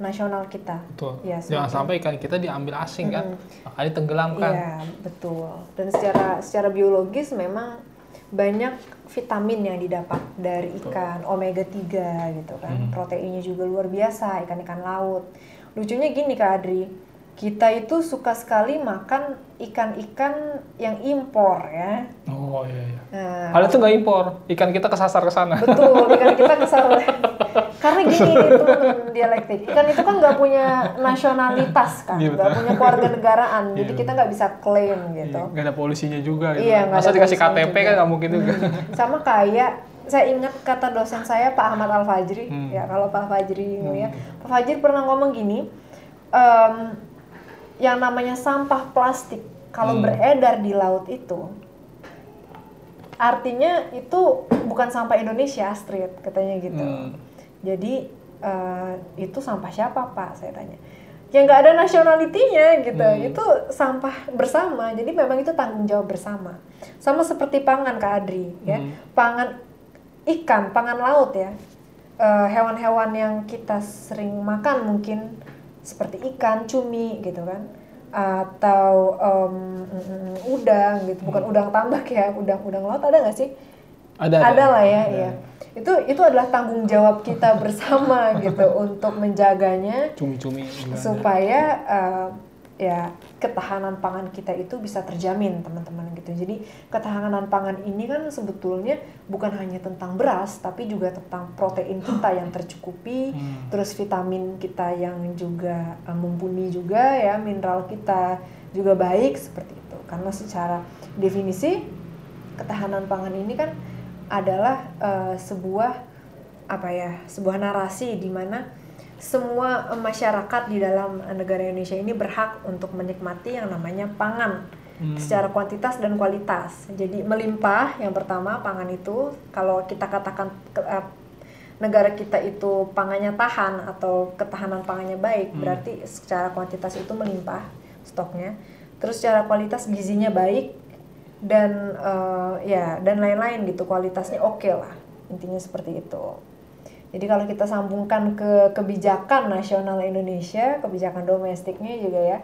S2: nasional kita.
S1: Betul.
S2: Ya,
S1: jangan sampai ikan kita diambil asing kan, makanya tenggelamkan.
S2: Iya betul. Dan secara biologis memang banyak vitamin yang didapat dari ikan, omega 3 gitu kan. Proteinnya juga luar biasa, ikan-ikan laut. Lucunya gini Kak Adri, kita itu suka sekali makan ikan-ikan yang impor ya.
S1: Oh iya.
S2: Nah,
S1: Hal itu nggak impor, ikan kita kesasar ke sana.
S2: betul, ikan kita kesasar. Karena gini itu dialektik, ikan itu kan nggak punya nasionalitas kan, nggak punya keluarga negaraan, jadi kita nggak bisa klaim gitu.
S1: Nggak ada polisinya juga. Gitu.
S2: Iya, nggak
S1: masa
S2: ada
S1: dikasih
S2: polisinya
S1: KTP kan nggak mungkin juga.
S2: Sama kayak saya ingat kata dosen saya Pak Ahmad Al Fajri, ya kalau Pak Fajri ngeliat, Pak Fajri pernah ngomong gini. Yang namanya sampah plastik kalau beredar di laut itu artinya itu bukan sampah Indonesia, Astrid, katanya gitu. Jadi itu sampah siapa Pak, saya tanya. Ya nggak ada nationality-nya gitu, itu sampah bersama, jadi memang itu tanggung jawab bersama. Sama seperti pangan Kak Adri ya, pangan ikan, pangan laut ya, hewan-hewan yang kita sering makan mungkin seperti ikan, cumi gitu kan, atau udang gitu, bukan udang tambak ya, udang laut ada nggak sih? Ada lah ya, iya. Itu adalah tanggung jawab kita bersama gitu untuk menjaganya,
S1: Cumi-cumi
S2: supaya ya ketahanan pangan kita itu bisa terjamin teman-teman gitu. Jadi ketahanan pangan ini kan sebetulnya bukan hanya tentang beras, tapi juga tentang protein kita yang tercukupi, terus vitamin kita yang juga mumpuni juga ya, mineral kita juga baik seperti itu. Karena secara definisi ketahanan pangan ini kan adalah sebuah narasi di mana semua masyarakat di dalam negara Indonesia ini berhak untuk menikmati yang namanya pangan secara kuantitas dan kualitas. Jadi melimpah yang pertama pangan itu, kalau kita katakan negara kita itu pangannya tahan atau ketahanan pangannya baik, berarti secara kuantitas itu melimpah stoknya. Terus secara kualitas gizinya baik dan dan lain-lain gitu, kualitasnya oke lah, intinya seperti itu. Jadi kalau kita sambungkan ke kebijakan nasional Indonesia, kebijakan domestiknya juga ya,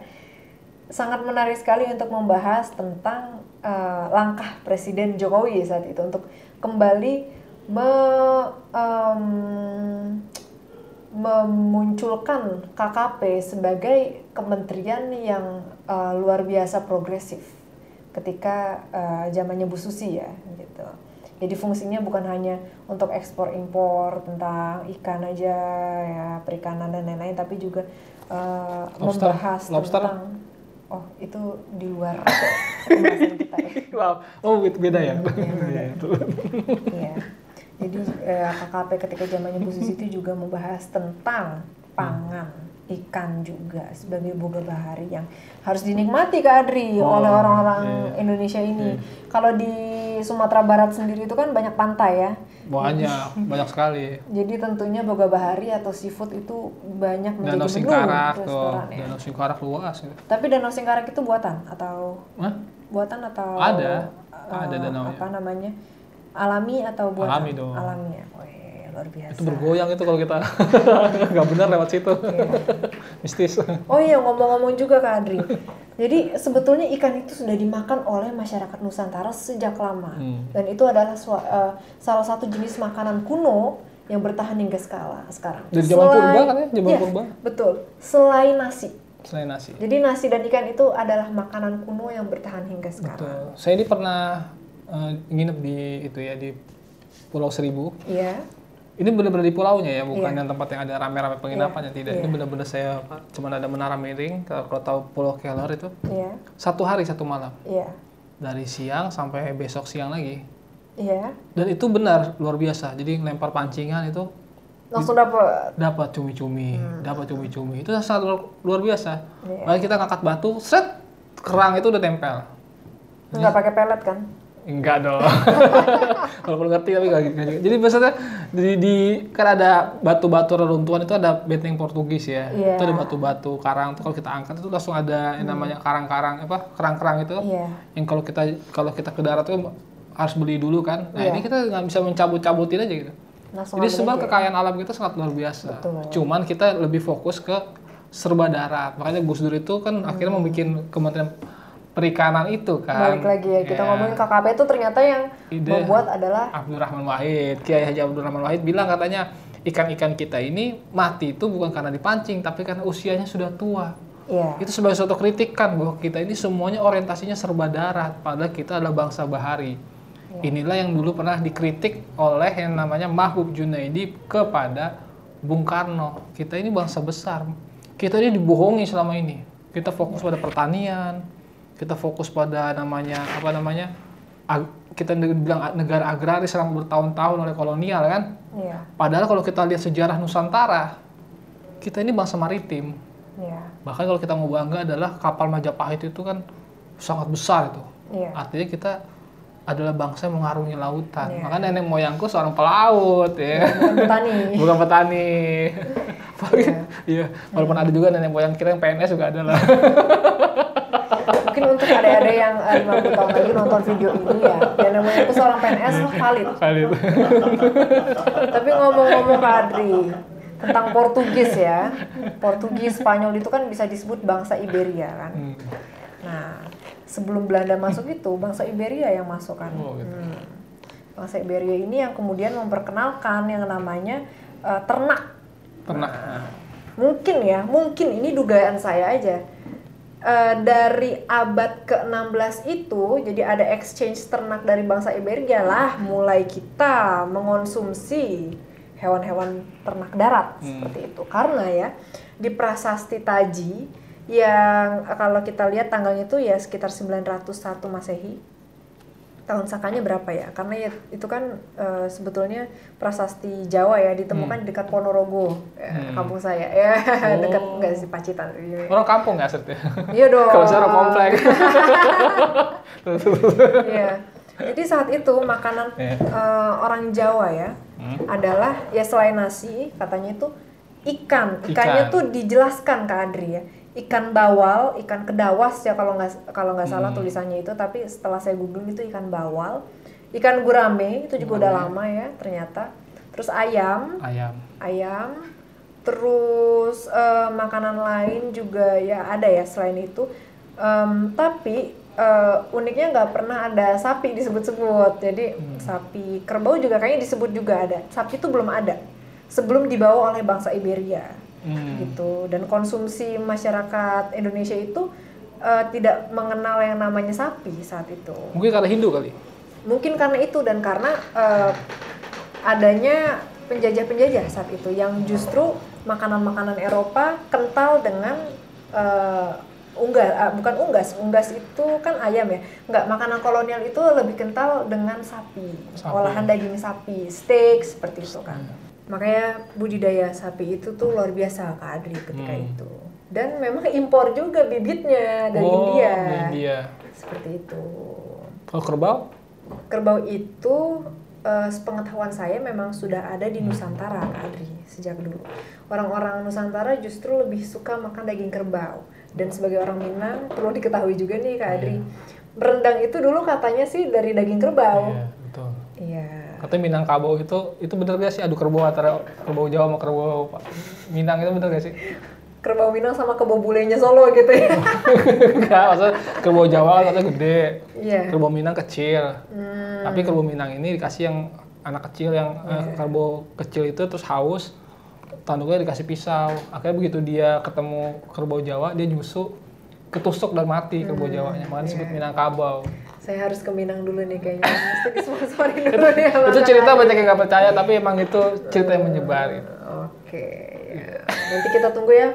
S2: sangat menarik sekali untuk membahas tentang langkah Presiden Jokowi saat itu untuk kembali memunculkan KKP sebagai kementerian yang luar biasa progresif. ketika zamannya Bu Susi ya gitu. Jadi fungsinya bukan hanya untuk ekspor impor tentang ikan aja ya, perikanan dan lain-lain, tapi juga membahas
S1: lobster.
S2: tentang itu di luar pembahasan kita ya.
S1: Wow, beda ya.
S2: Iya. Jadi KKP ketika zamannya Bu Susi itu juga membahas tentang pangan, ikan juga sebagai boga bahari yang harus dinikmati Kak Adri oleh orang-orang Indonesia ini. Kalau di Sumatera Barat sendiri itu kan banyak pantai ya.
S1: Banyak sekali.
S2: Jadi tentunya boga bahari atau seafood itu banyak menjadi
S1: Danau
S2: menu
S1: Singkarak
S2: restoran ya.
S1: Danau Singkarak luas.
S2: Tapi Danau Singkarak itu buatan atau?
S1: Hah?
S2: Buatan atau?
S1: Ada danaunya.
S2: Apa namanya? Alami atau buatan?
S1: Alami dong.
S2: Alami ya. Luar biasa.
S1: Itu bergoyang itu kalau kita nggak benar lewat situ. Mistis.
S2: Oh iya, ngomong-ngomong juga Kak Adri. Jadi sebetulnya ikan itu sudah dimakan oleh masyarakat Nusantara sejak lama. Dan itu adalah salah satu jenis makanan kuno yang bertahan hingga sekarang.
S1: Dari zaman purba kan ya? Zaman purba.
S2: Betul. Selain nasi.
S1: Jadi
S2: nasi dan ikan itu adalah makanan kuno yang bertahan hingga sekarang.
S1: Betul. Saya ini pernah nginep di Pulau Seribu.
S2: Iya.
S1: Ini benar-benar di pulaunya ya, bukan yang tempat yang ada rame-rame penginapannya, tidak. Ini benar-benar saya cuma ada menara miring, kalau tahu Pulau Kelar itu.
S2: Iya.
S1: 1 hari 1 malam.
S2: Iya.
S1: Dari siang sampai besok siang lagi.
S2: Iya.
S1: Dan itu benar luar biasa. Jadi lempar pancingan itu
S2: langsung dapat
S1: cumi-cumi, Itu sangat luar biasa. Lalu kita ngangkat batu, set, kerang itu udah tempel.
S2: Nggak pakai pelet kan?
S1: Enggak dong. Walaupun ngerti tapi enggak gitu. Jadi biasanya kan ada batu-batu reruntuhan itu ada benteng Portugis ya.
S2: Yeah.
S1: Itu ada batu-batu karang tuh kalau kita angkat itu langsung ada yang namanya kerang-kerang itu.
S2: Yeah.
S1: Yang kalau kita ke darat tuh harus beli dulu kan. Nah, ini kita nggak bisa mencabut-cabutin aja gitu. Jadi sebenarnya kekayaan alam kita sangat luar biasa.
S2: Betul.
S1: Cuman kita lebih fokus ke serba darat. Makanya Gus Dur itu kan akhirnya membuat Kementerian Perikanan itu kan.
S2: Balik lagi ya, kita ngomongin KKP itu ternyata yang membuat adalah
S1: Abdurrahman Wahid. Kiai Haji Abdurrahman Wahid bilang katanya ikan-ikan kita ini mati itu bukan karena dipancing, tapi karena usianya sudah tua.
S2: Iya.
S1: Itu sebagai suatu kritikan bahwa kita ini semuanya orientasinya serba darat, padahal kita adalah bangsa bahari. Inilah yang dulu pernah dikritik oleh yang namanya Mahbub Junaidi kepada Bung Karno. Kita ini bangsa besar. Kita ini dibohongi selama ini. Kita fokus pada pertanian. Kita fokus pada kita bilang negara agraris selama bertahun-tahun oleh kolonial kan.
S2: Iya.
S1: Padahal kalau kita lihat sejarah Nusantara, kita ini bangsa maritim.
S2: Iya.
S1: Bahkan kalau kita mau bangga adalah kapal Majapahit itu kan sangat besar itu.
S2: Iya.
S1: Artinya kita adalah bangsa yang mengarungi lautan.
S2: Iya.
S1: Makanya nenek moyangku seorang pelaut ya.
S2: Bukan petani.
S1: Bukan petani. Iya. Walaupun ada juga nenek moyang kira yang PNS juga ada lah.
S2: Mungkin untuk adik-adik yang 50 tahun lagi nonton video ini ya, dan namanya itu seorang PNS valid. Tapi ngomong-ngomong Kak Adri tentang Portugis ya, Portugis, Spanyol itu kan bisa disebut bangsa Iberia kan. Nah, sebelum Belanda masuk itu bangsa Iberia yang masuk kan. Bangsa Iberia ini yang kemudian memperkenalkan yang namanya ternak. Mungkin ini dugaan saya aja. Dari abad ke-16 itu, jadi ada exchange ternak dari bangsa Iberia lah, mulai kita mengonsumsi hewan-hewan ternak darat seperti itu. Karena ya di Prasasti Taji yang kalau kita lihat tanggalnya itu ya sekitar 901 Masehi. Tahun sakanya berapa ya? Karena ya, itu kan sebetulnya prasasti Jawa ya, ditemukan di dekat Ponorogo, kampung saya. Ya, dekat enggak sih Pacitan.
S1: Orang kampung nggak Sert ya?
S2: Iya dong.
S1: Kalau saya orang komplek.
S2: Iya. Jadi saat itu makanan orang Jawa ya adalah ya selain nasi katanya itu ikan. Ikannya tuh dijelaskan Kak Adri ya. Ikan bawal, ikan kedawas ya kalau nggak salah tulisannya itu, tapi setelah saya googling itu ikan bawal, ikan gurame itu juga udah lama ya ternyata, terus ayam, terus makanan lain juga ya ada ya selain itu, tapi uniknya nggak pernah ada sapi disebut-sebut, jadi sapi kerbau juga kayaknya disebut juga ada, sapi itu belum ada sebelum dibawa oleh bangsa Iberia. Gitu. Dan konsumsi masyarakat Indonesia itu tidak mengenal yang namanya sapi saat itu.
S1: Mungkin karena Hindu kali.
S2: Mungkin karena itu dan karena adanya penjajah-penjajah saat itu yang justru makanan-makanan Eropa kental dengan bukan unggas. Unggas itu kan ayam ya. Enggak, makanan kolonial itu lebih kental dengan sapi. Olahan daging sapi, steak seperti itu kan. Makanya budidaya sapi itu tuh luar biasa Kak Adri ketika itu. Dan memang impor juga bibitnya dari India.
S1: Dari India.
S2: Seperti itu.
S1: Kalau kerbau?
S2: Kerbau itu sepengetahuan saya memang sudah ada di Nusantara Kak Adri sejak dulu. Orang-orang Nusantara justru lebih suka makan daging kerbau. Dan sebagai orang Minang perlu diketahui juga nih Kak Adri, rendang itu dulu katanya sih dari daging kerbau.
S1: Iya, betul.
S2: Iya.
S1: Katanya Minangkabau itu bener gak sih adu kerbau antara kerbau Jawa sama kerbau Minang itu bener gak sih?
S2: Kerbau Minang sama kerbau bulenya Solo gitu ya.
S1: Enggak, maksudnya kerbau Jawa katanya gede, kerbau Minang kecil. Tapi kerbau Minang ini dikasih yang anak kecil yang kerbau kecil itu terus haus, tanduknya dikasih pisau. Akhirnya begitu dia ketemu kerbau Jawa, dia nyusu, ketusuk dan mati kerbau Jawanya. Makanya disebut Minangkabau.
S2: Saya harus ke Minang dulu nih kayaknya. Mesti disponsorin dulu nih.
S1: Itu cerita banyak yang nggak percaya, tapi emang itu cerita yang menyebar. Gitu.
S2: Oke. Ya. Nanti kita tunggu ya.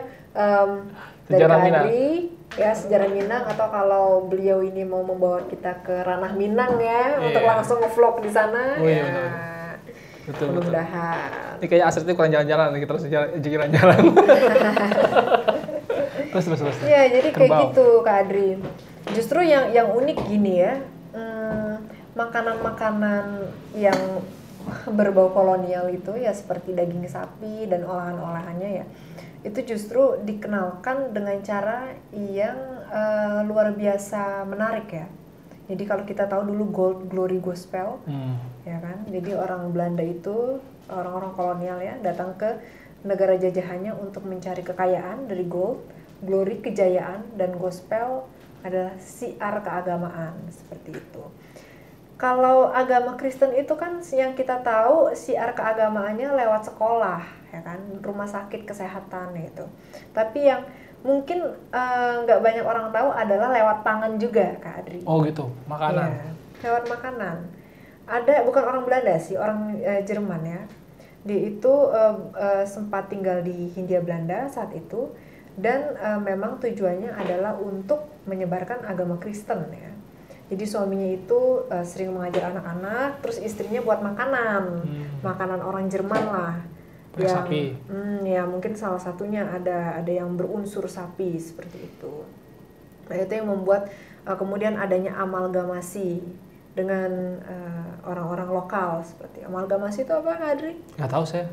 S2: Dari
S1: Sejarah
S2: Kak
S1: Minang.
S2: Adri, ya sejarah Minang, atau kalau beliau ini mau membawa kita ke ranah Minang ya, untuk langsung nge-vlog di sana.
S1: Iya,
S2: ya.
S1: Betul.
S2: Mudah-mudahan.
S1: Ini kayaknya Asri itu kurang jalan-jalan, kita terus jalan-jalan. terus.
S2: Iya, jadi kayak
S1: Kerbau.
S2: gitu Kak Adri. Justru yang unik gini ya, makanan-makanan yang berbau kolonial itu ya seperti daging sapi dan olahan-olahannya ya, itu justru dikenalkan dengan cara yang luar biasa menarik ya. Jadi kalau kita tahu dulu Gold Glory Gospel, ya kan. Jadi orang Belanda itu, orang-orang kolonial ya, datang ke negara jajahannya untuk mencari kekayaan dari gold, glory kejayaan, dan gospel adalah siar keagamaan seperti itu. Kalau agama Kristen itu kan yang kita tahu siar keagamaannya lewat sekolah, ya kan, rumah sakit kesehatan itu. Tapi yang mungkin nggak banyak orang tahu adalah lewat pangan juga Kak Adri.
S1: Oh gitu, makanan.
S2: Ya, lewat makanan. Ada, bukan orang Belanda sih, orang Jerman ya. Dia itu sempat tinggal di Hindia Belanda saat itu, dan memang tujuannya adalah untuk menyebarkan agama Kristen ya. Jadi suaminya itu sering mengajar anak-anak, terus istrinya buat makanan, makanan orang Jerman lah. Yang,
S1: sapi.
S2: Ya mungkin salah satunya ada yang berunsur sapi seperti itu. Nah itu yang membuat kemudian adanya amalgamasi dengan orang-orang lokal seperti. Amalgamasi itu apa Kak Adri?
S1: Nggak tahu saya.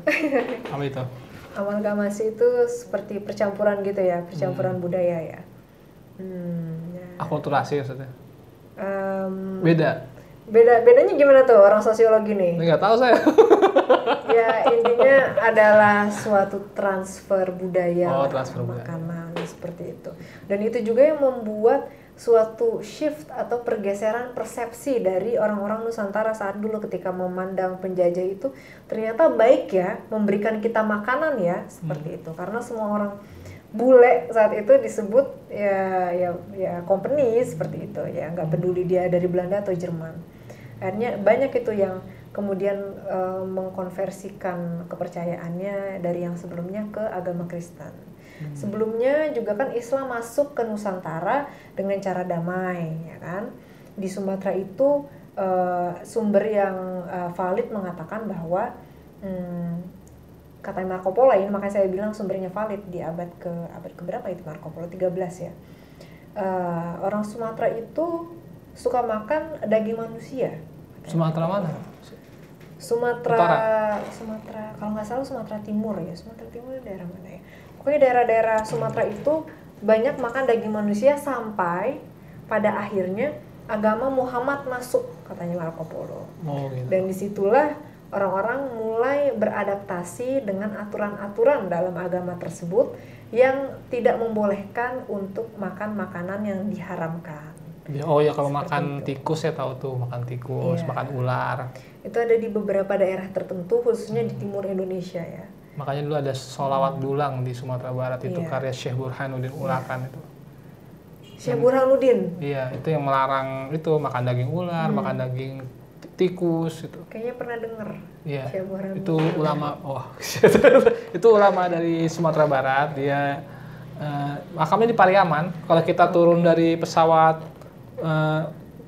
S1: Apa itu?
S2: Amalgamasi itu seperti percampuran gitu ya, percampuran budaya ya. Ya.
S1: Akulturasi maksudnya. Bedanya
S2: gimana tuh orang sosiologi nih?
S1: Nggak tahu saya.
S2: Ya intinya adalah suatu transfer budaya,
S1: transfer
S2: makanan seperti itu. Dan itu juga yang membuat suatu shift atau pergeseran persepsi dari orang-orang Nusantara saat dulu ketika memandang penjajah itu ternyata baik ya memberikan kita makanan ya seperti itu, karena semua orang bule saat itu disebut ya company seperti itu ya, nggak peduli dia dari Belanda atau Jerman. Akhirnya banyak itu yang kemudian mengkonversikan kepercayaannya dari yang sebelumnya ke agama Kristen. Sebelumnya juga kan Islam masuk ke Nusantara dengan cara damai, ya kan? Di Sumatera itu sumber yang valid mengatakan bahwa katanya Marco Polo ini, makanya saya bilang sumbernya valid di abad ke berapa itu Marco Polo 13 ya. Orang Sumatera itu suka makan daging manusia.
S1: Sumatera mana?
S2: Sumatera kalau nggak salah Sumatera Timur ya. Sumatera Timur daerah mana ya? Pokoknya daerah-daerah Sumatera itu banyak makan daging manusia sampai pada akhirnya agama Muhammad masuk katanya Marco Polo.
S1: Oh, gitu.
S2: Dan disitulah orang-orang mulai beradaptasi dengan aturan-aturan dalam agama tersebut yang tidak membolehkan untuk makan makanan yang diharamkan.
S1: Oh ya, kalau makan tikus saya tahu tuh, makan tikus, makan ular.
S2: Itu ada di beberapa daerah tertentu, khususnya di timur Indonesia ya.
S1: Makanya dulu ada sholawat dulang di Sumatera Barat itu, karya Syekh Burhanuddin Ulakan itu.
S2: Syekh Burhanuddin.
S1: Iya, itu yang melarang itu makan daging ular, makan daging tikus itu.
S2: Kayaknya pernah denger.
S1: Iya.
S2: Syekh Burhanuddin.
S1: Itu ulama, itu ulama dari Sumatera Barat. Dia makamnya di Pariaman. Kalau kita turun dari pesawat,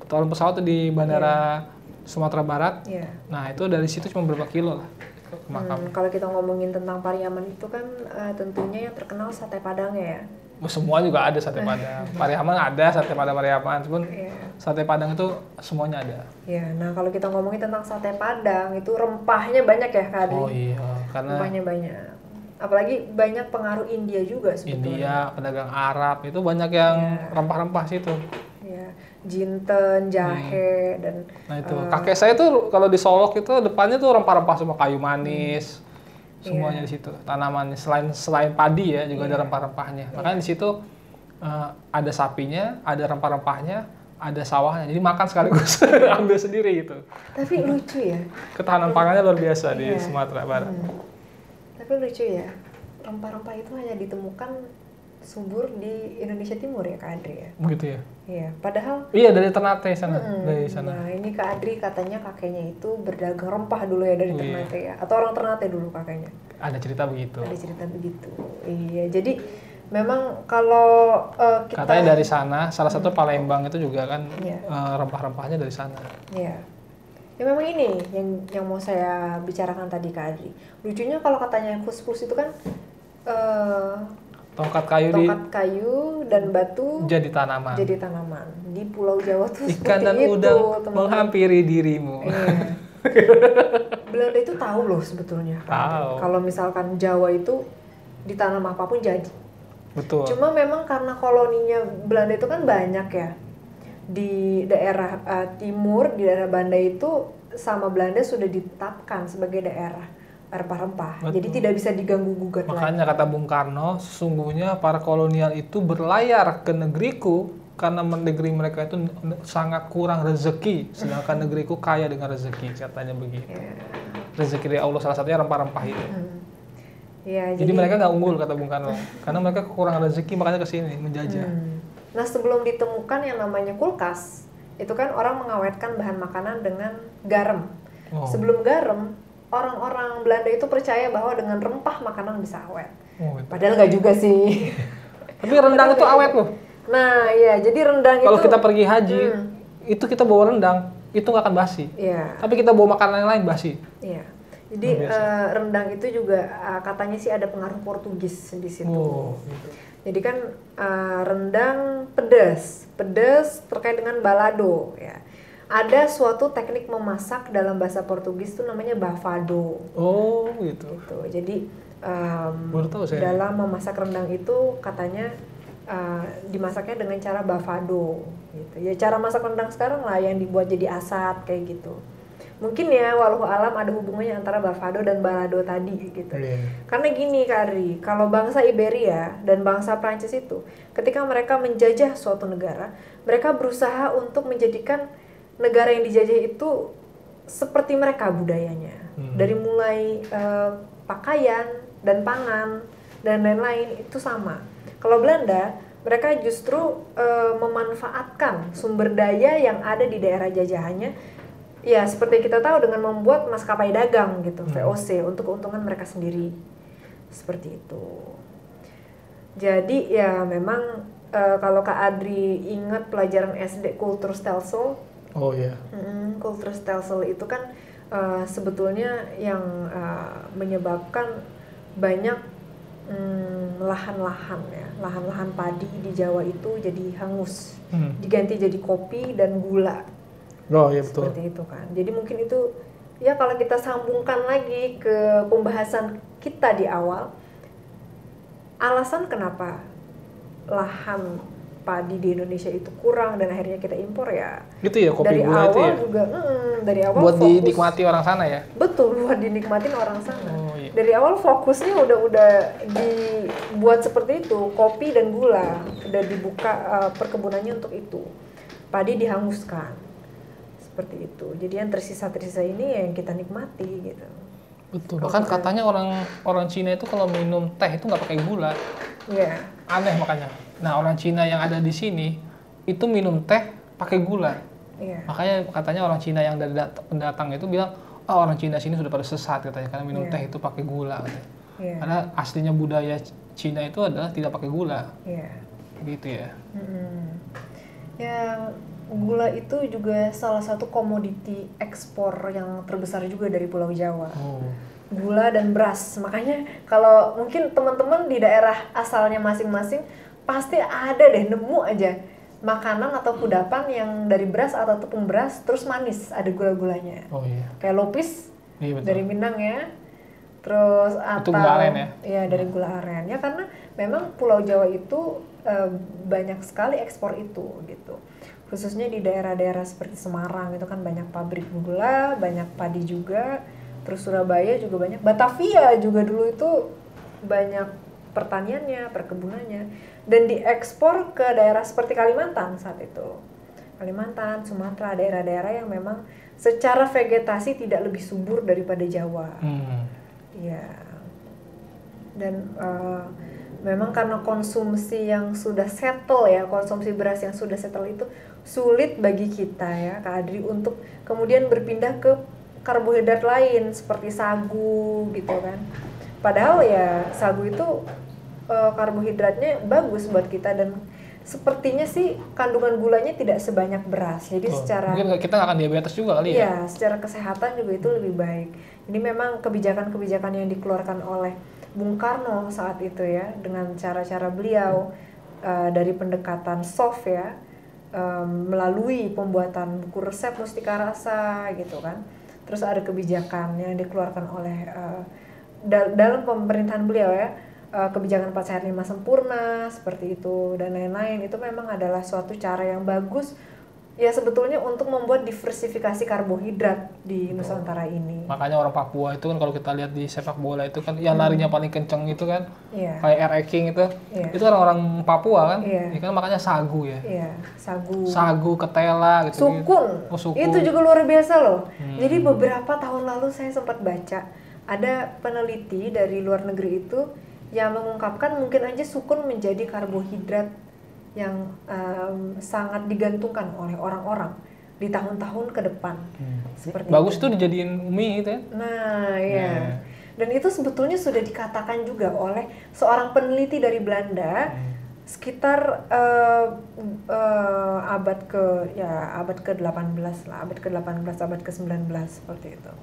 S1: itu di bandara Sumatera Barat.
S2: Iya.
S1: Nah itu dari situ cuma berapa kilo lah ke makam.
S2: Kalau kita ngomongin tentang Pariaman itu kan tentunya yang terkenal sate Padangnya ya.
S1: Semua juga ada sate Padang. Pariaman ada sate Padang Pariaman, cuman
S2: Iya.
S1: sate Padang itu semuanya ada.
S2: Ya, nah kalau kita ngomongin tentang sate Padang itu rempahnya banyak ya Kak Adri.
S1: Oh iya, karena
S2: Rempahnya banyak. Apalagi banyak pengaruh India juga sebetulnya.
S1: India, pedagang Arab itu banyak yang rempah-rempah situ.
S2: Ya, jinten, jahe dan
S1: Nah itu kakek saya tuh kalau di Solok itu depannya tuh rempah-rempah semua kayu manis, semuanya di situ. Tanamannya selain padi ya juga ada rempah-rempahnya. Makanya di situ ada sapinya, ada rempah-rempahnya, ada sawahnya. Jadi makan sekaligus ambil sendiri gitu.
S2: tapi lucu ya.
S1: Ketahanan pangannya luar biasa di Sumatera Barat.
S2: Tapi lucu ya. Rempah-rempah itu hanya ditemukan subur di Indonesia Timur ya Kak Adri ya.
S1: Begitu ya.
S2: Iya, padahal
S1: Iya dari Ternate sana, dari sana.
S2: nah ini Kak Adri katanya kakeknya itu berdagang rempah dulu ya dari Ternate ya. Atau orang Ternate dulu kakeknya.
S1: Ada cerita begitu.
S2: Ada cerita begitu. Iya, jadi memang kalau kita
S1: Katanya dari sana, salah satu Palembang itu juga kan
S2: Iya.
S1: rempah-rempahnya dari sana.
S2: Iya. Ya memang ini yang mau saya bicarakan tadi Kak Adri. Lucunya kalau katanya kus-kus itu kan
S1: Tongkat kayu di
S2: tongkat kayu dan batu
S1: jadi tanaman.
S2: jadi tanaman. Di Pulau Jawa tuh
S1: Ikan
S2: seperti
S1: dan
S2: itu,
S1: udang
S2: teman-teman.
S1: menghampiri dirimu.
S2: Iya. Belanda itu tahu loh sebetulnya. Kak Adri.
S1: Tahu.
S2: Kalau misalkan Jawa itu ditanam apapun jadi.
S1: Betul.
S2: Cuma memang karena koloninya Belanda itu kan banyak ya. Di daerah timur, di daerah Banda itu sama Belanda sudah ditetapkan sebagai daerah rempah-rempah.
S1: Betul.
S2: Jadi tidak bisa diganggu-gugat lagi.
S1: Makanya kata Bung Karno, sesungguhnya para kolonial itu berlayar ke negeriku karena negeri mereka itu sangat kurang rezeki, sedangkan negeriku kaya dengan rezeki, katanya begitu. Rezeki dari Allah salah satunya rempah-rempah itu.
S2: Ya,
S1: Jadi mereka nggak unggul kata Bung Karno, karena mereka kekurangan rezeki makanya kesini menjajah.
S2: Nah, sebelum ditemukan yang namanya kulkas, itu kan orang mengawetkan bahan makanan dengan garam.
S1: Oh.
S2: Sebelum garam, orang-orang Belanda itu percaya bahwa dengan rempah makanan bisa awet.
S1: Oh, gitu.
S2: Padahal nggak juga sih.
S1: Tapi rendang itu awet loh.
S2: Nah, iya, jadi rendang
S1: Kalau
S2: itu
S1: kita pergi haji, itu kita bawa rendang, itu nggak akan basi.
S2: Iya,
S1: Tapi kita bawa makanan yang lain basi.
S2: iya. Jadi rendang itu juga katanya sih ada pengaruh Portugis di situ.
S1: Oh, gitu.
S2: Jadi kan rendang pedas terkait dengan balado ya. Ada suatu teknik memasak dalam bahasa Portugis itu namanya bafado.
S1: Oh, gitu.
S2: Gitu. Jadi
S1: Baru tahu saya.
S2: dalam memasak rendang itu katanya dimasaknya dengan cara bafado. Gitu. Ya cara masak rendang sekarang lah yang dibuat jadi asat kayak gitu. Mungkin ya walau alam ada hubungannya antara bafado dan balado tadi gitu.
S1: Iya.
S2: Karena gini Kak Ari, kalau bangsa Iberia dan bangsa Prancis itu ketika mereka menjajah suatu negara, mereka berusaha untuk menjadikan negara yang dijajah itu seperti mereka budayanya. Dari mulai pakaian dan pangan dan lain-lain itu sama. Kalau Belanda, mereka justru memanfaatkan sumber daya yang ada di daerah jajahannya. Ya, seperti kita tahu dengan membuat maskapai dagang gitu, VOC, untuk keuntungan mereka sendiri. Seperti itu. Jadi ya memang kalau Kak Adri ingat pelajaran SD Kulturstelsel.
S1: Oh iya.
S2: Kulturstelsel itu kan sebetulnya yang menyebabkan banyak lahan-lahan ya, lahan-lahan padi di Jawa itu jadi hangus, diganti jadi kopi dan gula.
S1: Oh iya betul.
S2: Seperti itu kan. Jadi mungkin itu ya kalau kita sambungkan lagi ke pembahasan kita di awal, alasan kenapa lahan padi di Indonesia itu kurang dan akhirnya kita impor ya.
S1: Gitu ya kopi
S2: Dari
S1: gula
S2: awal
S1: itu ya.
S2: juga dari awal
S1: Buat
S2: fokus,
S1: dinikmati orang sana ya.
S2: betul, buat dinikmatin orang sana.
S1: Oh, iya.
S2: Dari awal fokusnya udah dibuat seperti itu, kopi dan gula udah dibuka perkebunannya untuk itu. Padi dihanguskan. Seperti itu. Jadi yang tersisa-tersisa ini yang kita nikmati gitu.
S1: Betul. Bahkan katanya orang Cina itu kalau minum teh itu nggak pakai gula.
S2: Iya.
S1: Aneh makanya. Nah, orang Cina yang ada di sini itu minum teh pakai gula.
S2: Iya.
S1: Makanya katanya orang Cina yang dari pendatang itu bilang, oh orang Cina sini sudah pada sesat katanya karena minum
S2: Iya.
S1: teh itu pakai gula katanya.
S2: Iya.
S1: Karena aslinya budaya Cina itu adalah tidak pakai gula.
S2: Iya.
S1: Gitu ya.
S2: Ya, gula itu juga salah satu komoditi ekspor yang terbesar juga dari Pulau Jawa.
S1: Oh.
S2: Gula dan beras. Makanya kalau mungkin teman-teman di daerah asalnya masing-masing pasti ada deh, nemu aja makanan atau kudapan yang dari beras atau tepung beras terus manis, ada gula-gulanya.
S1: Oh iya.
S2: Kayak lopis
S1: Iya betul.
S2: dari Minang ya. Terus atau
S1: gula aren ya?
S2: Iya, dari gula aren. Ya karena memang Pulau Jawa itu banyak sekali ekspor itu gitu. Khususnya di daerah-daerah seperti Semarang itu kan banyak pabrik gula, banyak padi juga. Terus Surabaya juga banyak, Batavia juga dulu itu banyak pertaniannya, perkebunannya, dan diekspor ke daerah seperti Kalimantan saat itu. Kalimantan, Sumatera, daerah-daerah yang memang secara vegetasi tidak lebih subur daripada Jawa. Iya. Dan memang karena konsumsi yang sudah settle ya, konsumsi beras yang sudah settle itu sulit bagi kita ya, Kak Adri, untuk kemudian berpindah ke karbohidrat lain seperti sagu gitu kan. Padahal ya sagu itu karbohidratnya bagus buat kita dan sepertinya sih kandungan gulanya tidak sebanyak beras. Jadi secara
S1: mungkin kita nggak akan diabetes juga kali ya?
S2: Iya, secara kesehatan juga itu lebih baik. Ini memang kebijakan-kebijakan yang dikeluarkan oleh Bung Karno saat itu ya, dengan cara-cara beliau dari pendekatan soft ya, melalui pembuatan buku resep mustika rasa gitu kan. Terus ada kebijakan yang dikeluarkan oleh dalam pemerintahan beliau ya, kebijakan 4 sehat 5 sempurna seperti itu dan lain-lain. Itu memang adalah suatu cara yang bagus ya sebetulnya untuk membuat diversifikasi karbohidrat di Nusantara ini.
S1: Makanya orang Papua itu kan kalau kita lihat di sepak bola itu kan yang larinya paling kenceng itu kan kayak R.A. King itu kan orang Papua kan. Iya. Kan makanya sagu ya.
S2: Iya, sagu.
S1: Sagu, ketela gitu.
S2: Sukun.
S1: Oh, sukun.
S2: Itu juga luar biasa loh. Jadi beberapa tahun lalu saya sempat baca ada peneliti dari luar negeri itu yang mengungkapkan mungkin aja sukun menjadi karbohidrat yang sangat digantungkan oleh orang-orang di tahun-tahun ke depan. Seperti
S1: bagus
S2: itu.
S1: Tuh dijadiin mie itu ya.
S2: Nah, ya. Dan itu sebetulnya sudah dikatakan juga oleh seorang peneliti dari Belanda sekitar abad ke-18 lah, abad ke-18, abad ke-19 seperti itu.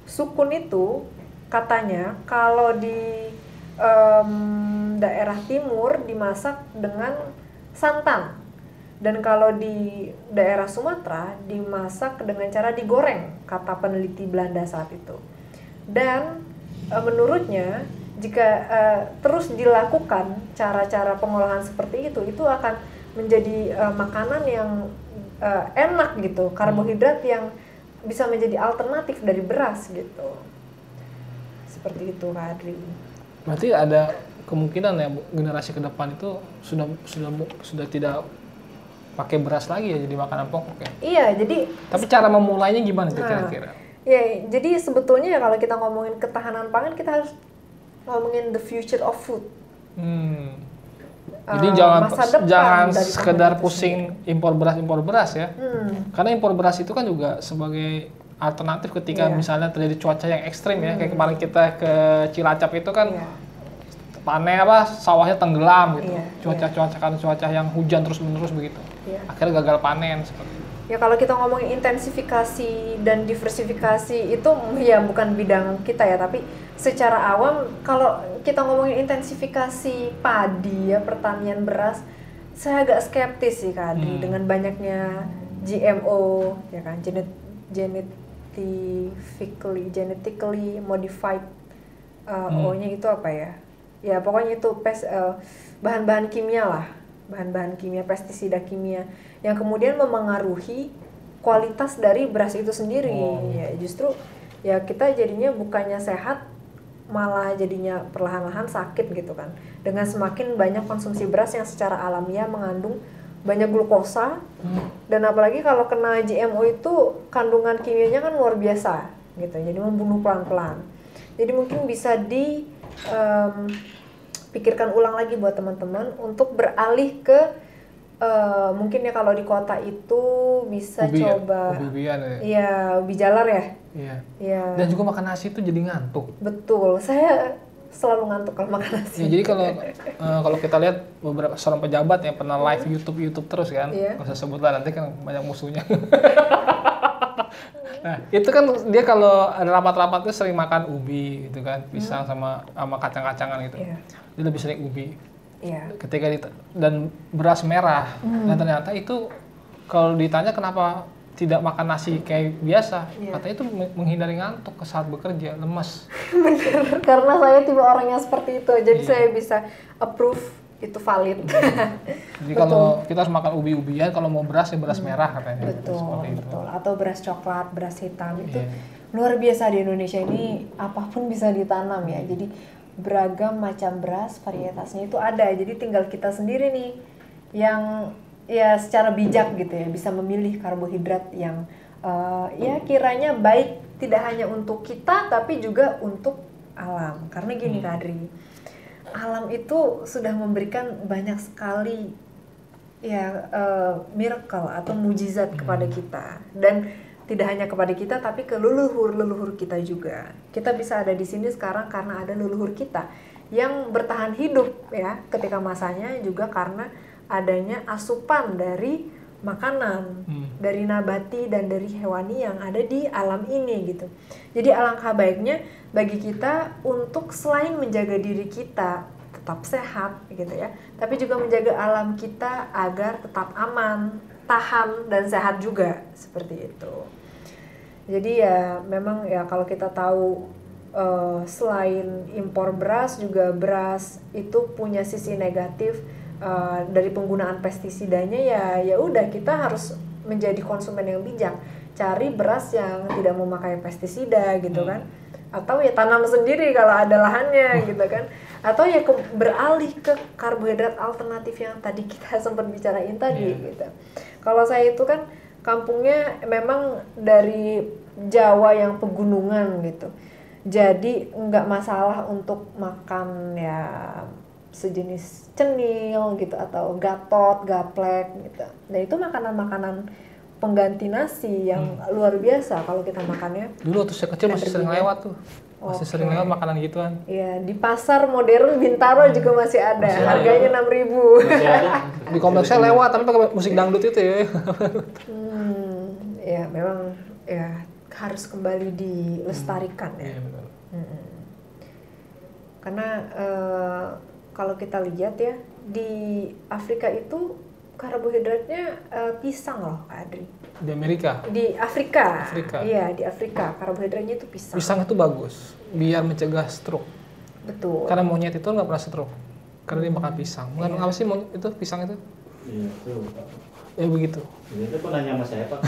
S2: Sukun itu katanya kalau di daerah timur dimasak dengan santan, dan kalau di daerah Sumatera dimasak dengan cara digoreng, kata peneliti Belanda saat itu. Dan menurutnya jika terus dilakukan cara-cara pengolahan seperti itu akan menjadi makanan yang enak gitu, karbohidrat yang bisa menjadi alternatif dari beras gitu. Seperti itu, Kak Adri.
S1: Berarti ada kemungkinan ya generasi ke depan itu sudah tidak pakai beras lagi ya jadi makanan pokok ya.
S2: Iya, jadi
S1: tapi cara memulainya gimana tuh kira-kira?
S2: Ya, jadi sebetulnya ya kalau kita ngomongin ketahanan pangan kita harus ngomongin the future of food.
S1: Jadi jangan sekedar pusing impor beras ya. Karena impor beras itu kan juga sebagai alternatif ketika misalnya terjadi cuaca yang ekstrim ya, kayak kemarin kita ke Cilacap itu kan panen sawahnya tenggelam gitu. Cuaca yang hujan terus-menerus begitu. Akhirnya gagal panen seperti itu.
S2: Ya kalau kita ngomongin intensifikasi dan diversifikasi itu ya bukan bidang kita ya, tapi secara awam kalau kita ngomongin intensifikasi padi ya, pertanian beras, saya agak skeptis sih Kak Adri dengan banyaknya GMO ya kan, genetically modified O-nya itu apa ya? Ya pokoknya itu bahan-bahan kimia lah, bahan-bahan kimia, pestisida kimia yang kemudian memengaruhi kualitas dari beras itu sendiri. Ya justru ya kita jadinya bukannya sehat, malah jadinya perlahan-lahan sakit gitu kan. Dengan semakin banyak konsumsi beras yang secara alamiah mengandung banyak glukosa, dan apalagi kalau kena GMO itu kandungan kimianya kan luar biasa gitu, jadi membunuh pelan-pelan. Jadi mungkin bisa pikirkan ulang lagi buat teman-teman untuk beralih ke mungkin ya kalau di kota itu bisa
S1: Ubi ya?
S2: coba
S1: Ubi-ubian ya.
S2: Iya, ubi jalar ya.
S1: Iya.
S2: Iya.
S1: Dan juga makan nasi itu jadi ngantuk.
S2: Betul. Saya selalu ngantuk kalau makan nasi.
S1: Ya, jadi kalau kita lihat beberapa seorang pejabat yang pernah live YouTube terus kan,
S2: Iya.
S1: nggak usah sebut lah nanti kan banyak musuhnya. Nah, itu kan dia kalau ada rapat-rapat tuh sering makan ubi gitu kan, pisang sama kacang-kacangan gitu.
S2: Iya.
S1: Dia lebih sering ubi.
S2: Iya.
S1: Ketika dan beras merah. Dan ternyata itu kalau ditanya kenapa tidak makan nasi kayak biasa, katanya itu menghindari ngantuk saat bekerja, lemas.
S2: Bener, karena saya tipe orang yang seperti itu, jadi saya bisa approve itu valid.
S1: Jadi kalau kita harus makan ubi-ubian, kalau mau beras ya beras merah katanya.
S2: Betul,
S1: Seperti itu.
S2: betul. Atau beras coklat, beras hitam itu
S1: Iya.
S2: luar biasa di Indonesia ini, apapun bisa ditanam ya. Jadi beragam macam beras, varietasnya itu ada. Jadi tinggal kita sendiri nih yang ya secara bijak gitu ya bisa memilih karbohidrat yang ya kiranya baik tidak hanya untuk kita tapi juga untuk alam. Karena gini Kak Adri, alam itu sudah memberikan banyak sekali ya miracle atau mujizat kepada kita, dan tidak hanya kepada kita tapi ke leluhur kita juga. Kita bisa ada di sini sekarang karena ada leluhur kita yang bertahan hidup ya ketika masanya, juga karena adanya asupan dari makanan dari nabati dan dari hewani yang ada di alam ini gitu. Jadi alangkah baiknya bagi kita untuk selain menjaga diri kita tetap sehat gitu ya, tapi juga menjaga alam kita agar tetap aman, tahan dan sehat juga, seperti itu. Jadi ya memang ya kalau kita tahu selain impor beras, juga beras itu punya sisi negatif dari penggunaan pestisidanya. Ya udah, kita harus menjadi konsumen yang bijak, cari beras yang tidak memakai pestisida gitu kan, atau ya tanam sendiri kalau ada lahannya gitu kan, atau ya beralih ke karbohidrat alternatif yang tadi kita sempat bicarain tadi gitu. Kalau saya itu kan kampungnya memang dari Jawa yang pegunungan gitu, jadi nggak masalah untuk makan ya sejenis cenil gitu atau gatot, gaplek gitu. Nah itu makanan-makanan pengganti nasi yang luar biasa kalau kita makannya.
S1: Dulu waktu saya kecil masih sering lewat tuh. Masih sering lewat makanan gituan.
S2: Iya, di pasar modern Bintaro juga masih ada. Harganya 6.000.
S3: Masih ada.
S1: Di kompleks saya lewat tapi pakai musik dangdut itu ya.
S2: Ya memang ya harus kembali dilestarikan ya.
S1: Iya, betul.
S2: Karena kalau kita lihat ya di Afrika itu karbohidratnya pisang loh Kak Adri.
S1: Di Amerika.
S2: Di Afrika.
S1: Afrika.
S2: Iya, di Afrika karbohidratnya itu pisang.
S1: Pisang itu bagus biar mencegah stroke.
S2: Betul.
S1: Karena monyet itu nggak pernah stroke. Karena dia makan pisang. Bukan apa sih itu pisang itu?
S3: Iya, itu.
S1: Ya begitu.
S3: Itu pun nanya sama saya, Pak.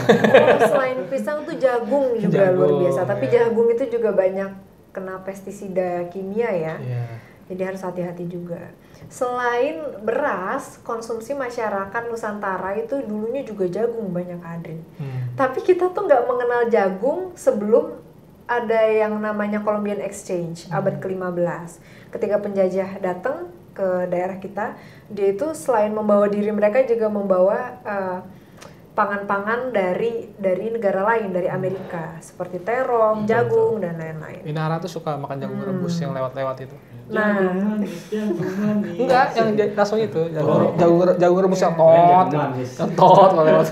S2: Selain pisang tuh jagung juga luar biasa. Tapi jagung itu juga banyak kena pestisida kimia ya.
S1: Iya.
S2: Jadi harus hati-hati juga. Selain beras, konsumsi masyarakat Nusantara itu dulunya juga jagung banyak Adri. Tapi kita tuh nggak mengenal jagung sebelum ada yang namanya Columbian Exchange abad ke-15. Ketika penjajah datang ke daerah kita, dia itu selain membawa diri mereka juga membawa pangan-pangan dari negara lain, dari Amerika, seperti terong, jagung dan lain-lain.
S1: Inara tuh suka makan jagung rebus yang lewat-lewat itu.
S2: Nah,
S3: Jagung manis.
S1: Enggak, yang langsung itu jagung rebus yang
S3: Jagung
S1: tot,
S3: manis.
S1: yang tot kalau lewat.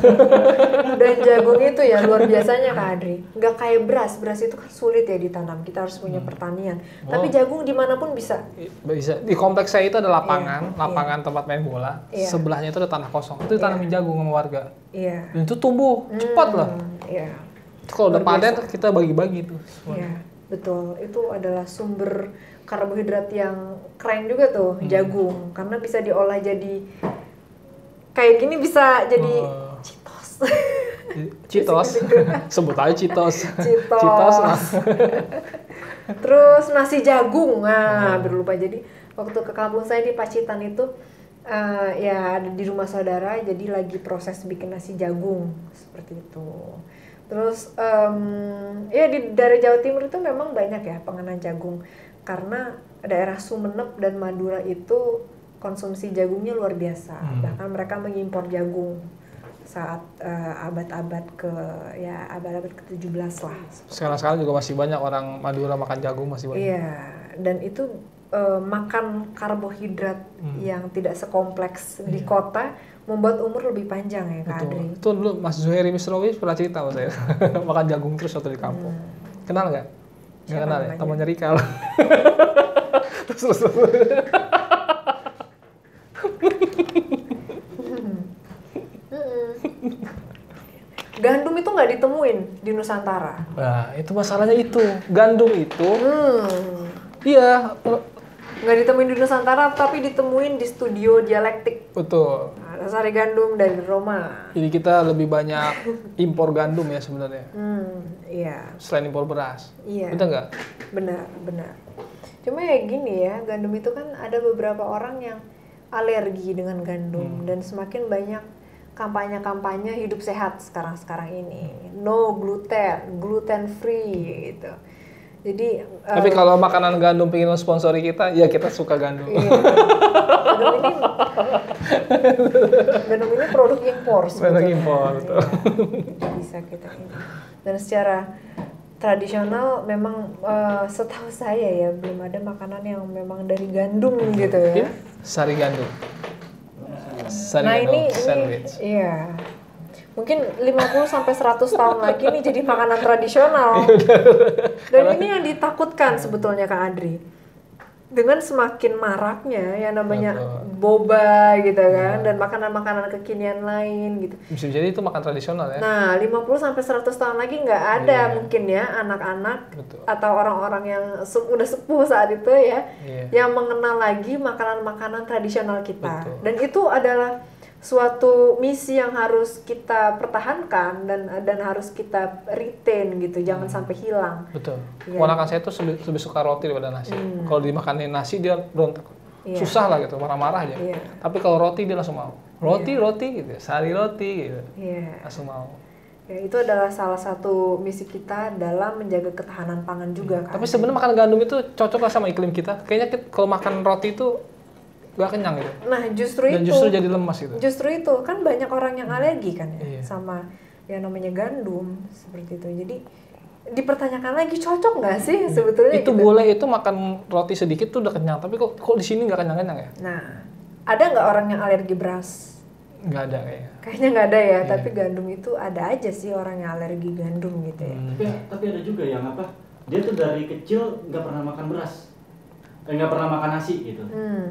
S2: dan jagung itu ya luar biasanya Kak Adri. Nggak kayak beras itu kan sulit ya ditanam. Kita harus punya pertanian. Tapi jagung dimanapun bisa.
S1: Bisa. Di kompleks saya itu ada lapangan tempat main bola.
S2: Iya.
S1: Sebelahnya itu ada tanah kosong. Itu ditanamin jagung sama warga.
S2: Iya.
S1: Dan itu tumbuh cepat lah.
S2: Iya.
S1: Itu kalau udah panen kita bagi-bagi tuh.
S2: Iya, betul. Itu adalah sumber karbohidrat yang keren juga tuh, jagung. Karena bisa diolah jadi kayak gini, bisa jadi Cheetos.
S1: Cheetos. Sebut aja Cheetos.
S2: Cheetos.
S1: lah.
S2: Terus nasi jagung. Nah, berlupa. Jadi waktu ke kampung saya di Pacitan itu ya ada di rumah saudara, jadi lagi proses bikin nasi jagung seperti itu. Terus ya di daerah Jawa Timur itu memang banyak ya penganan jagung, karena daerah Sumeneb dan Madura itu konsumsi jagungnya luar biasa. Bahkan mereka mengimpor jagung saat abad-abad ke-17 lah.
S1: Sekarang juga masih banyak orang Madura makan jagung, masih banyak.
S2: Iya, dan itu makan karbohidrat yang tidak sekompleks di kota membuat umur lebih panjang ya Kak Adri.
S1: Itu dulu Mas Zuhairi Misrawi pernah cerita sama saya. Makan jagung terus waktu di kampung. Kenal nggak? Nggak kenal ya? Temannya Rika. terus.
S2: Gandum itu nggak ditemuin di Nusantara.
S1: Nah, itu masalahnya itu. Gandum itu, iya,
S2: Nggak ditemuin di Nusantara, tapi ditemuin di studio dialektik.
S1: betul.
S2: Nah, sari gandum dari Roma.
S1: Jadi kita lebih banyak impor gandum ya sebenarnya.
S2: Iya.
S1: Selain impor beras.
S2: Iya.
S1: Betul nggak?
S2: Benar. Cuma ya gini ya, gandum itu kan ada beberapa orang yang alergi dengan gandum dan semakin banyak kampanye-kampanye hidup sehat sekarang ini. No gluten, gluten free gitu. Jadi
S1: Tapi kalau makanan gandum pengen sponsori kita, ya kita suka gandum.
S2: iya. Gandum ini produk impor sebetulnya.
S1: Produk impor, betul.
S2: Iya, bisa kita ini. Dan secara tradisional memang setahu saya ya belum ada makanan yang memang dari gandum gitu ya.
S1: Sari gandum. Sari
S2: Nah
S1: gandum
S2: ini
S1: sandwich.
S2: iya. Mungkin 50 sampai 100 tahun lagi ini jadi makanan tradisional. Dan ini yang ditakutkan sebetulnya Kak Adri. Dengan semakin maraknya yang namanya boba gitu kan dan makanan-makanan kekinian lain gitu.
S1: Bisa jadi itu makan tradisional ya.
S2: Nah, 50 sampai 100 tahun lagi nggak ada mungkin ya anak-anak atau orang-orang yang udah sepuh saat itu ya yang mengenal lagi makanan-makanan tradisional kita. Dan itu adalah suatu misi yang harus kita pertahankan dan harus kita retain gitu, jangan sampai hilang.
S1: Betul. Ponakan saya tuh lebih suka roti daripada nasi. Kalau dimakanin nasi dia berontak. Susah lah gitu, marah-marah aja. Tapi kalau roti dia langsung mau. Roti gitu, sari roti gitu. Langsung mau.
S2: Ya, itu adalah salah satu misi kita dalam menjaga ketahanan pangan juga kan.
S1: Tapi sebenarnya makan gandum itu cocok lah sama iklim kita. Kayaknya kalau makan roti itu gak kenyang gitu.
S2: Nah justru
S1: jadi lemas gitu.
S2: Justru itu kan banyak orang yang alergi kan ya sama yang namanya gandum seperti itu. Jadi dipertanyakan lagi cocok nggak sih sebetulnya?
S1: Itu
S2: gitu.
S1: boleh itu makan roti sedikit tuh udah kenyang. Tapi kok di sini nggak kenyang ya?
S2: Nah ada nggak orang yang alergi beras?
S1: Nggak ada kayaknya.
S2: Kayaknya nggak ada ya. Tapi gandum itu ada aja sih orang yang alergi gandum gitu ya.
S3: Tapi ada juga yang apa? Dia tuh dari kecil nggak pernah makan beras. Nggak pernah makan nasi gitu.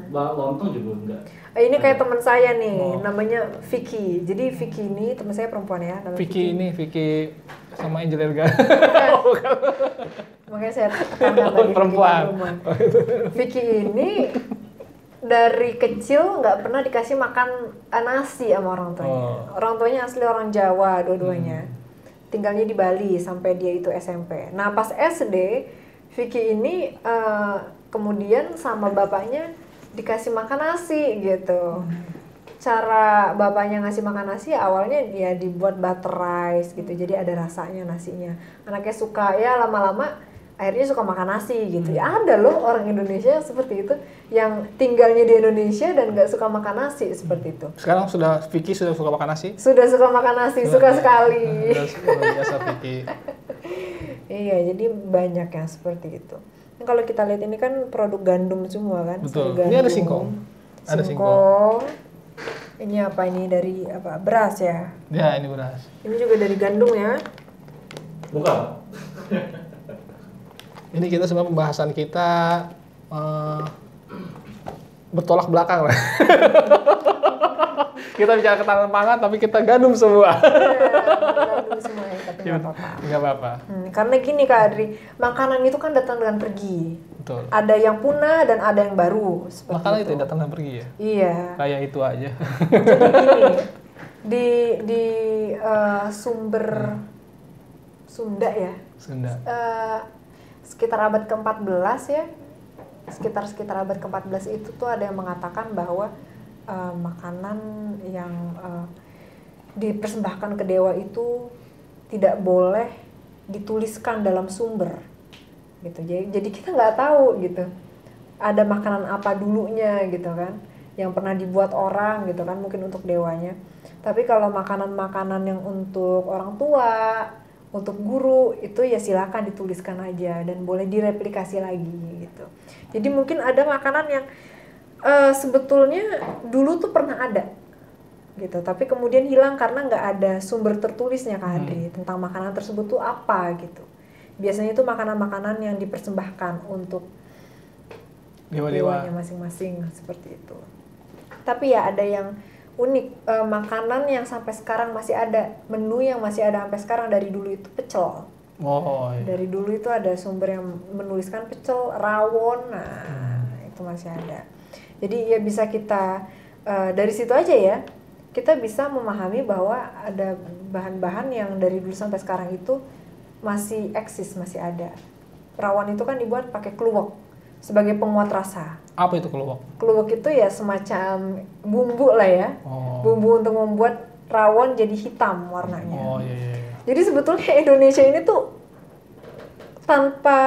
S3: Lontong juga enggak.
S2: Ini kayak teman saya nih, namanya Vicky. Jadi Vicky ini teman saya perempuan ya.
S1: Vicky sama Angel Erga.
S2: Makanya saya tekankan tadi
S1: perempuan.
S2: Vicky ini dari kecil nggak pernah dikasih makan nasi sama orang tuanya. Orang tuanya asli orang Jawa dua-duanya. Tinggalnya di Bali sampai dia itu SMP. Nah pas SD, Vicky ini kemudian sama bapaknya dikasih makan nasi gitu. Cara bapaknya ngasih makan nasi awalnya ya dibuat butter rice gitu. Jadi ada rasanya nasinya. Anaknya suka ya lama-lama akhirnya suka makan nasi gitu. Ya ada loh orang Indonesia seperti itu yang tinggalnya di Indonesia dan nggak suka makan nasi seperti itu.
S1: Sekarang Vicky sudah suka makan nasi?
S2: Sudah suka makan nasi, suka sekali.
S1: Luar biasa Vicky.
S2: Iya, jadi banyak yang seperti itu. Kalau kita lihat ini kan produk gandum semua kan.
S1: Betul.
S2: Gandum,
S1: ini ada singkong. Ada
S2: singkong. Ini apa ini dari apa? Beras ya?
S1: Ya, ini beras.
S2: Ini juga dari gandum ya?
S3: Bukan.
S1: Ini kita sebenarnya pembahasan kita bertolak belakang lah. Kita bicara ketahanan pangan tapi kita gandum semua.
S2: Gandum semua ya, tapi nggak apa-apa.
S1: Nggak apa-apa.
S2: Karena gini Kak Adri, makanan itu kan datang dengan pergi.
S1: Betul.
S2: Ada yang punah dan ada yang baru.
S1: Makanan itu datang dan pergi ya?
S2: Iya.
S1: Kayak itu aja.
S2: Jadi gini, di sumber Sunda ya?
S1: Sunda.
S2: Sekitar abad ke-14 ya, sekitar abad ke-14 itu tuh ada yang mengatakan bahwa makanan yang dipersembahkan ke dewa itu tidak boleh dituliskan dalam sumber gitu. Jadi kita nggak tahu gitu ada makanan apa dulunya gitu kan, yang pernah dibuat orang gitu kan, mungkin untuk dewanya. Tapi kalau makanan-makanan yang untuk orang tua, untuk guru, itu ya silakan dituliskan aja dan boleh direplikasi lagi gitu. Jadi mungkin ada makanan yang sebetulnya dulu tuh pernah ada gitu, tapi kemudian hilang karena nggak ada sumber tertulisnya Kak Adri tentang makanan tersebut tuh apa gitu. Biasanya itu makanan-makanan yang dipersembahkan untuk dewanya masing-masing seperti itu. Tapi ya ada yang unik, makanan yang sampai sekarang masih ada, menu yang masih ada sampai sekarang dari dulu itu pecel.
S1: Oh, iya.
S2: Dari dulu itu ada sumber yang menuliskan pecel, rawon, nah itu masih ada. Jadi ya bisa kita dari situ aja ya, kita bisa memahami bahwa ada bahan-bahan yang dari dulu sampai sekarang itu masih eksis, masih ada. Rawon itu kan dibuat pakai kluwek sebagai penguat rasa.
S1: Apa itu keluwak?
S2: Kluwek itu ya semacam bumbu lah ya, bumbu untuk membuat rawon jadi hitam warnanya.
S1: Oh iya.
S2: Jadi sebetulnya Indonesia ini tuh tanpa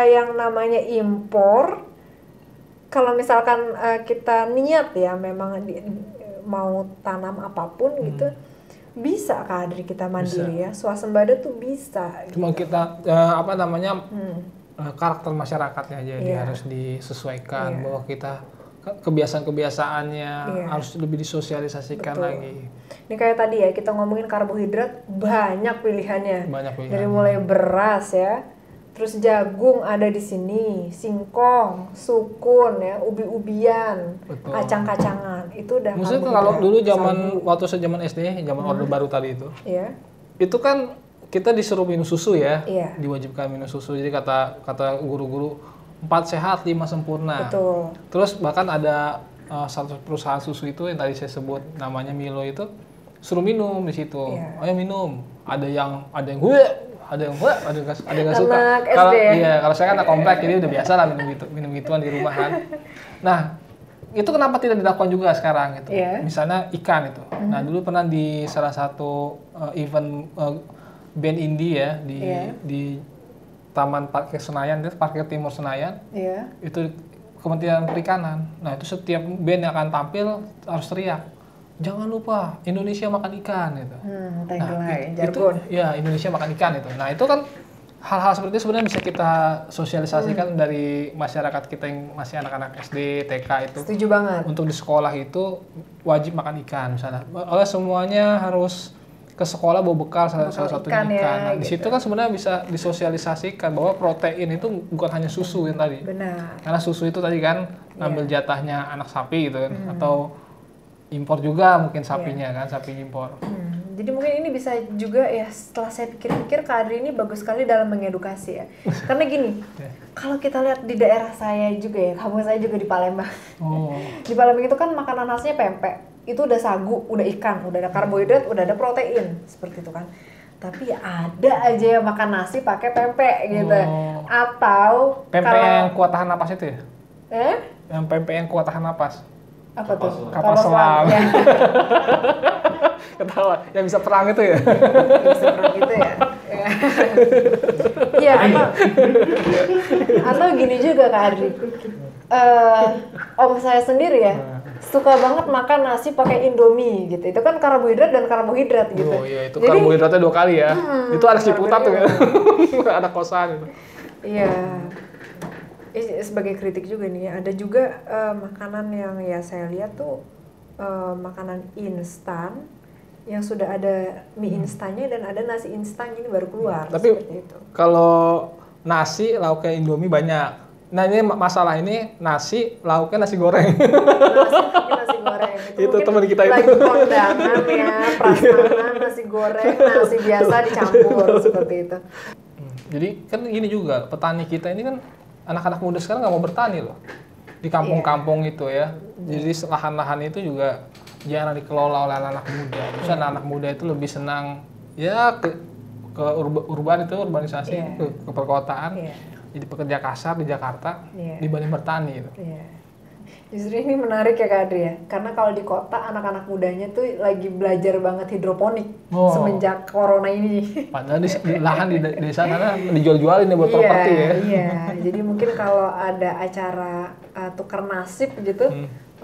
S2: yang namanya impor, kalau misalkan kita niat ya memang mau tanam apapun gitu, bisa Kak Adri kita mandiri ya, swasembada tuh bisa.
S1: Cuma kita karakter masyarakatnya jadi harus disesuaikan bahwa kita kebiasaan-kebiasaannya harus lebih disosialisasikan lagi.
S2: Ini kayak tadi ya kita ngomongin karbohidrat, banyak pilihannya. Dari mulai beras ya, terus jagung ada di sini, singkong, sukun ya, ubi-ubian, kacang-kacangan. Itu udah.
S1: Maksudnya kalau dulu waktu zaman SD, zaman Orde Baru tadi itu.
S2: Iya.
S1: Itu kan kita disuruh minum susu ya,
S2: diwajibkan
S1: minum susu. Jadi kata guru-guru 4 sehat 5 sempurna.
S2: Betul.
S1: Terus bahkan ada satu perusahaan susu itu yang tadi saya sebut namanya Milo itu suruh minum di situ. Ayo minum. Ada yang ada yang nggak suka. Kalau saya kan anak komplek jadi udah biasa lah minum gituan di rumah kan. Nah itu kenapa tidak dilakukan juga sekarang gitu? Misalnya ikan itu. Nah dulu pernah di salah satu event band indie ya di Taman Parkir Senayan, itu Parkir Timur Senayan, itu Kementerian Perikanan. Nah itu setiap band yang akan tampil harus teriak, jangan lupa Indonesia makan ikan gitu. Itu ya Indonesia makan ikan itu. Nah itu kan hal-hal seperti itu sebenarnya bisa kita sosialisasikan dari masyarakat kita yang masih anak-anak SD, TK itu.
S2: Setuju banget.
S1: Untuk di sekolah itu wajib makan ikan misalnya. Oleh semuanya harus ke sekolah bawa bekal salah satunya ikan. Nah, di situ kan sebenarnya bisa disosialisasikan bahwa protein itu bukan hanya susu yang tadi.
S2: Benar.
S1: Karena susu itu tadi kan ngambil jatahnya anak sapi gitu kan, atau impor juga mungkin sapinya kan, sapi impor.
S2: Jadi mungkin ini bisa juga ya, setelah saya pikir-pikir Kak Adri ini bagus sekali dalam mengedukasi ya. Karena gini, kalau kita lihat di daerah saya juga ya, kampung saya juga di Palembang. Di Palembang itu kan makanan khasnya pempek. Itu udah sagu, udah ikan, udah ada karbohidrat, udah ada protein, seperti itu kan. Tapi ya ada aja yang makan nasi pakai pempek gitu. Atau
S1: pempek yang kuat tahan napas itu ya? Yang pempek yang kuat tahan napas.
S2: Apa tuh?
S1: Kapal selam. Ya. Ketawa, yang bisa perang itu ya?
S2: Bisa perang gitu ya? Iya, atau gini juga Kak Adri. Om saya sendiri ya, suka banget makan nasi pakai Indomie gitu. Itu kan karbohidrat dan karbohidrat gitu.
S1: Oh iya, itu jadi, karbohidratnya 2 kali ya. Itu ada Ciputat tuh ya. Ada kosan gitu. Iya.
S2: Sebagai kritik juga nih ya, ada juga makanan yang ya saya lihat tuh makanan instan yang sudah ada mie instannya dan ada nasi instan ini baru keluar.
S1: Tapi kalau nasi lauknya Indomie banyak. Nah ini masalah ini nasi lauknya nasi goreng.
S2: Nasi goreng
S1: itu teman kita itu.
S2: Lagi kondangan ya, prasmanan nasi goreng, nasi biasa dicampur seperti itu.
S1: Jadi kan gini juga, petani kita ini kan anak-anak muda sekarang nggak mau bertani loh di kampung-kampung itu ya. Jadi lahan-lahan itu juga jarang dikelola oleh anak-anak muda. Terus anak-anak muda itu lebih senang ya ke urban itu, urbanisasi, ke perkotaan. Jadi pekerja kasar di Jakarta dibanding bertani gitu.
S2: Justru ini menarik ya Kak Adri ya, karena kalau di kota anak-anak mudanya tuh lagi belajar banget hidroponik semenjak corona ini.
S1: Padahal di lahan di desa sana dijual-jualin ya buat properti ya.
S2: Iya, jadi mungkin kalau ada acara tukar nasib gitu,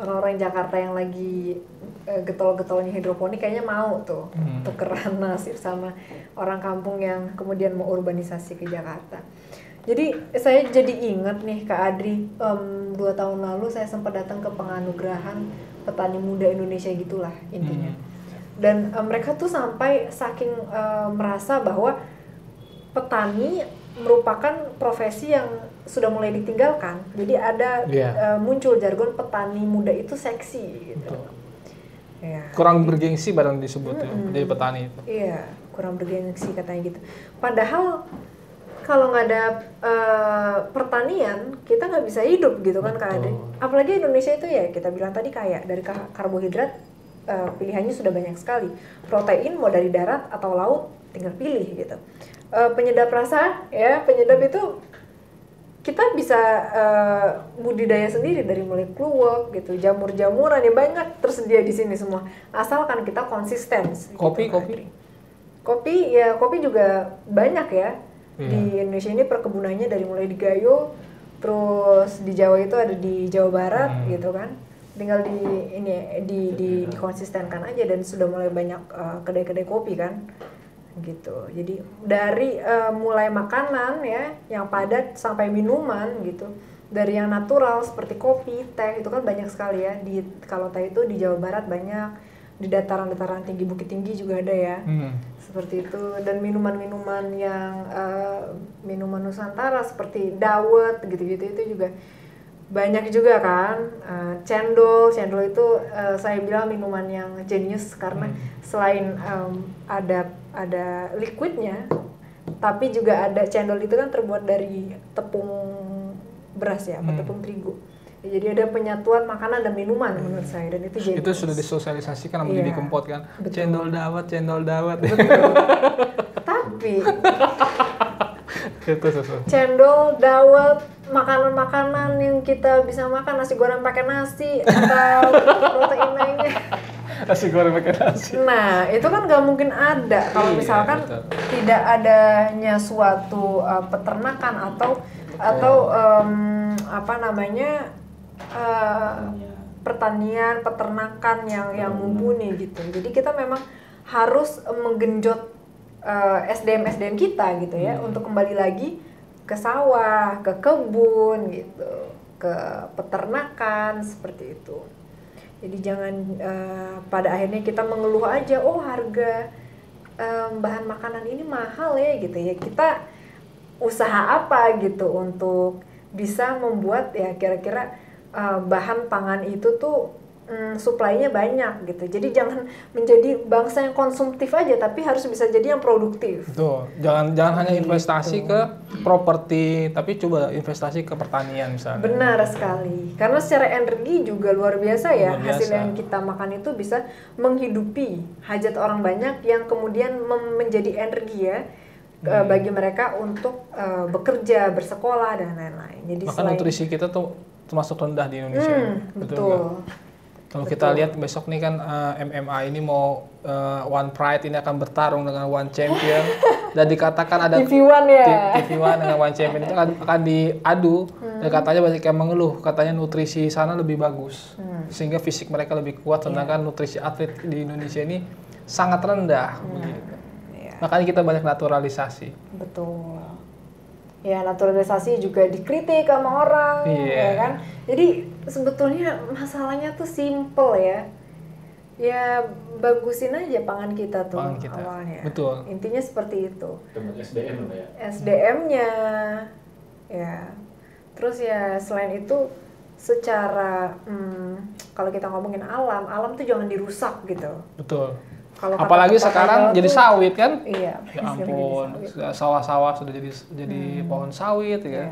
S2: orang-orang Jakarta yang lagi getol-getolnya hidroponik kayaknya mau tuh tukeran nasib sama orang kampung yang kemudian mau urbanisasi ke Jakarta. Jadi saya jadi ingat nih Kak Adri, 2 tahun lalu saya sempat datang ke penganugerahan petani muda Indonesia gitulah intinya. Dan mereka tuh sampai saking merasa bahwa petani merupakan profesi yang sudah mulai ditinggalkan. Jadi ada muncul jargon petani muda itu seksi gitu. Ya.
S1: Kurang bergengsi barang disebut jadi petani itu.
S2: Iya, kurang bergengsi katanya gitu. Padahal kalau nggak ada pertanian, kita nggak bisa hidup gitu kan Kak Adri. Apalagi Indonesia itu ya kita bilang tadi kaya dari karbohidrat, pilihannya sudah banyak sekali. Protein mau dari darat atau laut, tinggal pilih gitu. Penyedap rasa, ya penyedap itu kita bisa budidaya sendiri dari mulai kluwek gitu, jamur-jamuran ya banyak tersedia di sini semua. Asalkan kita konsisten.
S1: Kopi,
S2: gitu, kopi juga banyak ya. Di Indonesia ini perkebunannya dari mulai di Gayo, terus di Jawa itu ada di Jawa Barat gitu kan. Tinggal dikonsistenkan aja dan sudah mulai banyak kedai-kedai kopi kan. Gitu. Jadi dari mulai makanan ya yang padat sampai minuman gitu. Dari yang natural seperti kopi, teh itu kan banyak sekali ya. Kalau teh itu di Jawa Barat banyak. Di dataran-dataran tinggi, bukit tinggi juga ada ya, seperti itu. Dan minuman-minuman yang minuman Nusantara seperti dawet gitu-gitu itu juga banyak juga kan. Cendol itu saya bilang minuman yang jenius karena selain ada liquidnya, tapi juga ada cendol itu kan terbuat dari tepung beras ya, atau tepung terigu. Jadi ada penyatuan makanan dan minuman menurut saya dan itu jadi
S1: itu sudah disosialisasikan sama Didi Kempot kan.
S2: Betul.
S1: Cendol dawet.
S2: Tapi
S1: itu.
S2: Cendol, dawet, makanan-makanan yang kita bisa makan, nasi goreng pakai nasi atau protein lainnya.
S1: Nasi goreng pakai nasi.
S2: Nah, itu kan nggak mungkin ada kalau misalkan tidak adanya suatu peternakan atau pertanian, peternakan yang mumpuni gitu. Jadi kita memang harus menggenjot SDM kita gitu ya untuk kembali lagi ke sawah, ke kebun gitu, ke peternakan seperti itu. Jadi jangan pada akhirnya kita mengeluh aja, oh harga bahan makanan ini mahal ya gitu ya. Kita usaha apa gitu untuk bisa membuat ya kira-kira bahan pangan itu tuh supply-nya banyak gitu. Jadi jangan menjadi bangsa yang konsumtif aja, tapi harus bisa jadi yang produktif.
S1: Betul. Jangan hanya investasi ke properti, tapi coba investasi ke pertanian misalnya.
S2: Benar sekali. Karena secara energi juga luar biasa ya. Hasil yang kita makan itu bisa menghidupi hajat orang banyak yang kemudian menjadi energi ya. Bagi mereka untuk bekerja, bersekolah dan lain-lain. Jadi
S1: maka nutrisi kita tuh termasuk rendah di Indonesia.
S2: Betul.
S1: Kalau kita lihat besok nih kan MMA ini mau One Pride ini akan bertarung dengan One Champion dan dikatakan ada
S2: TV1 ya.
S1: TV1 dengan One Champion itu akan diadu dan katanya banyak yang mengeluh, katanya nutrisi sana lebih bagus sehingga fisik mereka lebih kuat, sedangkan nutrisi atlet di Indonesia ini sangat rendah. Makanya kita banyak naturalisasi.
S2: Betul. Ya naturalisasi juga dikritik sama orang, ya kan. Jadi sebetulnya masalahnya tuh simple ya. Ya bagusin aja pangan kita tuh awalnya.
S1: Betul.
S2: Intinya seperti itu.
S3: SDM ya.
S2: SDM-nya, ya. Terus ya selain itu secara kalau kita ngomongin alam tuh jangan dirusak gitu.
S1: Betul. Apalagi sekarang jadi sawit kan?
S2: Iya.
S1: Ya ampun, sawah-sawah sudah jadi pohon sawit ya.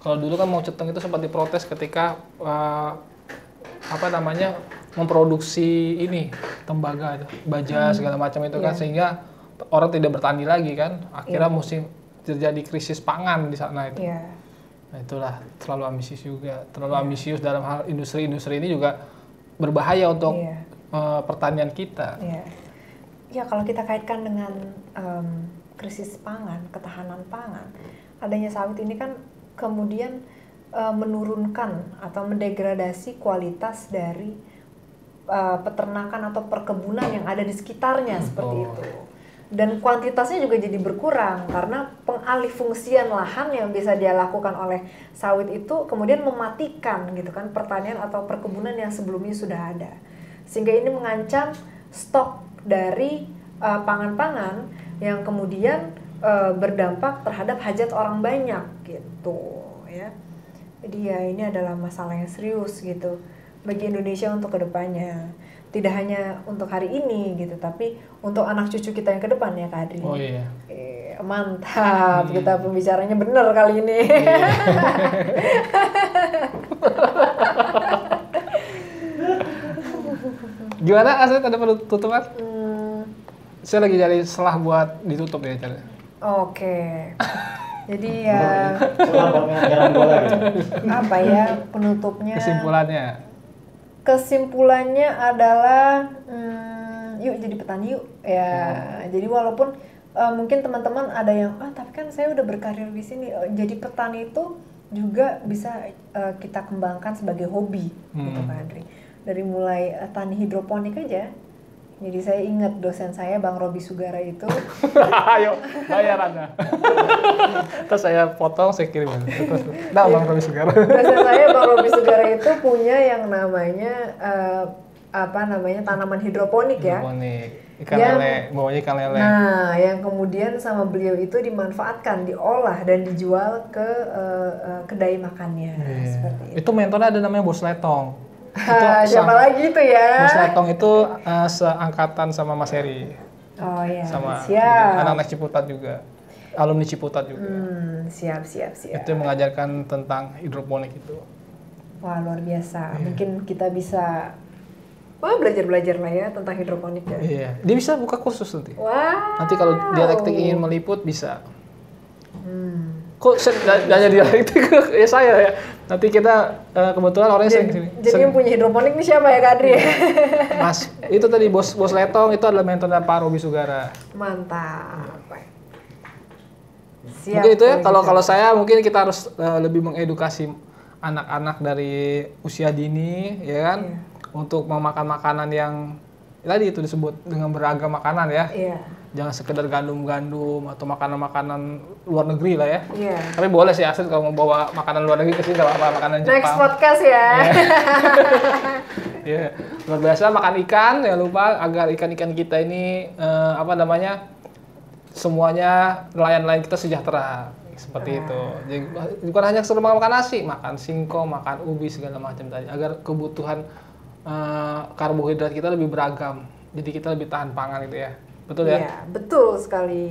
S1: Kalau dulu kan mau ceteng itu sempat diprotes ketika memproduksi ini tembaga, baja segala macam itu kan sehingga orang tidak bertani lagi kan. Akhirnya musim terjadi krisis pangan di sana itu. Nah, itulah terlalu ambisius juga. Terlalu ambisius dalam hal industri ini juga berbahaya untuk pertanian kita.
S2: Iya. Ya, kalau kita kaitkan dengan krisis pangan, ketahanan pangan, adanya sawit ini kan kemudian menurunkan atau mendegradasi kualitas dari peternakan atau perkebunan yang ada di sekitarnya seperti itu. Dan kuantitasnya juga jadi berkurang karena pengalihfungsian lahan yang bisa dia lakukan oleh sawit itu kemudian mematikan gitu kan pertanian atau perkebunan yang sebelumnya sudah ada. Sehingga ini mengancam stok dari pangan-pangan yang kemudian berdampak terhadap hajat orang banyak gitu ya. Jadi ya ini adalah masalah yang serius gitu bagi Indonesia untuk kedepannya. Tidak hanya untuk hari ini gitu, tapi untuk anak cucu kita yang ke depan ya Kak Adri.
S1: Oh iya.
S2: Mantap, kita pembicaranya bener kali ini.
S1: Gimana Astrid, ada penutupan? Saya lagi cari selah buat ditutup ya cari.
S2: Oke. Jadi ya apa ya penutupnya? Kesimpulannya adalah yuk jadi petani yuk ya. Jadi walaupun mungkin teman-teman ada yang tapi kan saya udah berkarir di sini. Jadi petani itu juga bisa kita kembangkan sebagai hobi gitu Pak Andri. Dari mulai tani hidroponik aja. Jadi saya ingat dosen saya Bang Robi Sugara itu.
S1: Ayo bayar Anda. Terus saya potong, saya kirim. Nah, Bang Robi Sugara.
S2: Dosen saya Bang Robi Sugara itu punya yang namanya tanaman hidroponik ya.
S1: Hidroponik. Ikan lele, bawahnya ikan lele.
S2: Nah, yang kemudian sama beliau itu dimanfaatkan, diolah dan dijual ke kedai makannya. Seperti itu.
S1: Itu mentornya ada namanya Bos Letong.
S2: Siapa lagi itu ya?
S1: Bos Letong itu seangkatan sama Mas Heri.
S2: Oh iya,
S1: sama
S2: siap.
S1: Anak-anak Ciputat juga, alumni Ciputat juga.
S2: Siap.
S1: Itu yang mengajarkan tentang hidroponik itu.
S2: Wah, luar biasa. Mungkin kita bisa belajar lah ya tentang hidroponik ya.
S1: Iya, dia bisa buka kursus nanti.
S2: Wow.
S1: Nanti kalau dialektik ingin meliput bisa. Kok nanya dialektik ya saya ya. Nanti kita kebetulan orangnya sering kesini.
S2: Jadi yang punya hidroponik ini siapa ya Kak Adri?
S1: Mas, itu tadi Bos Letong itu adalah mentornya Pak Robi Sugara.
S2: Mantap. Siap.
S1: Mungkin itu ya. Kalau saya mungkin kita harus lebih mengedukasi anak-anak dari usia dini, ya kan, untuk memakan makanan yang tadi itu disebut dengan beragam makanan ya.
S2: Iya.
S1: Jangan sekedar gandum-gandum atau makanan-makanan luar negeri lah ya.
S2: Iya.
S1: Tapi boleh sih Astrid kalau mau bawa makanan luar negeri ke sini, nggak apa-apa, makanan Jepang.
S2: Next podcast ya.
S1: Iya. Luar biasa makan ikan, jangan lupa agar ikan-ikan kita ini semuanya nelayan-nelayan kita sejahtera seperti itu. Jadi bukan hanya sekedar makan nasi, makan singkong, makan ubi segala macam tadi, agar kebutuhan karbohidrat kita lebih beragam. Jadi kita lebih tahan pangan gitu ya. Betul ya?
S2: Iya, betul sekali.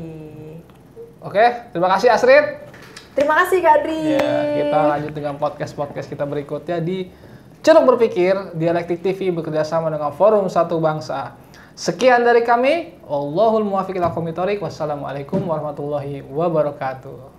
S1: Oke, terima kasih Astrid.
S2: Terima kasih Kak Adri.
S1: Ya, kita lanjut dengan podcast kita berikutnya di Ceruk Berpikir, Dialektik TV bekerjasama dengan Forum Satu Bangsa. Sekian dari kami. Wallahul muwaffiq ila aqwamit thoriq. Wassalamualaikum warahmatullahi wabarakatuh.